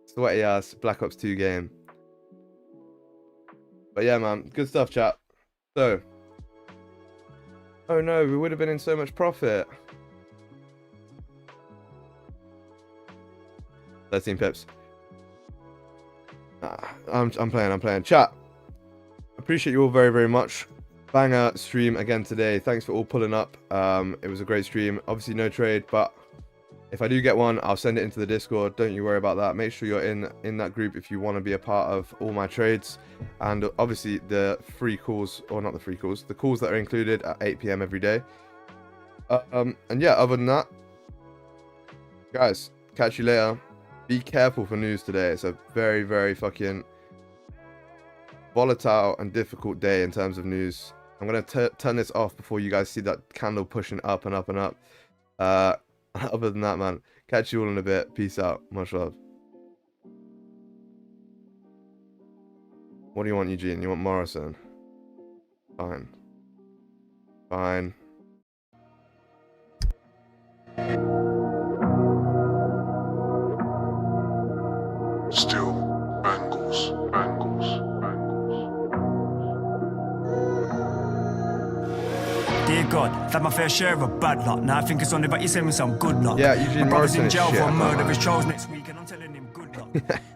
Sweaty ass Black Ops 2 game. But yeah, man, good stuff, chat. So... Oh no, we would have been in so much profit. 13 pips. I'm playing. Chat, appreciate you all very, very much. Banger stream again today. Thanks for all pulling up. It was a great stream. Obviously no trade, but if I do get one, I'll send it into the Discord. Don't you worry about that. Make sure you're in that group if you want to be a part of all my trades. And obviously the free calls, or not the free calls, the calls that are included at 8 PM every day. And yeah, other than that, guys, catch you later. Be careful for news today. It's a very, very fucking volatile and difficult day in terms of news. I'm going to turn this off before you guys see that candle pushing up and up and up. Other than that, man, catch you all in a bit. Peace out. Much love. What do you want, Eugene? You want Morrison? Fine. Fine. Still bangles. Dear God, I've had my fair share of bad luck. Now I think it's only about you send me some good luck. Yeah, Eugene my brother's Morrison in jail is for a shit, murder of his trials next week, and I'm telling him good luck.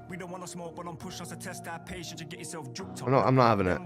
We don't want to smoke, but I'm pushing us to test our patience and get yourself juked up. I'm not having it.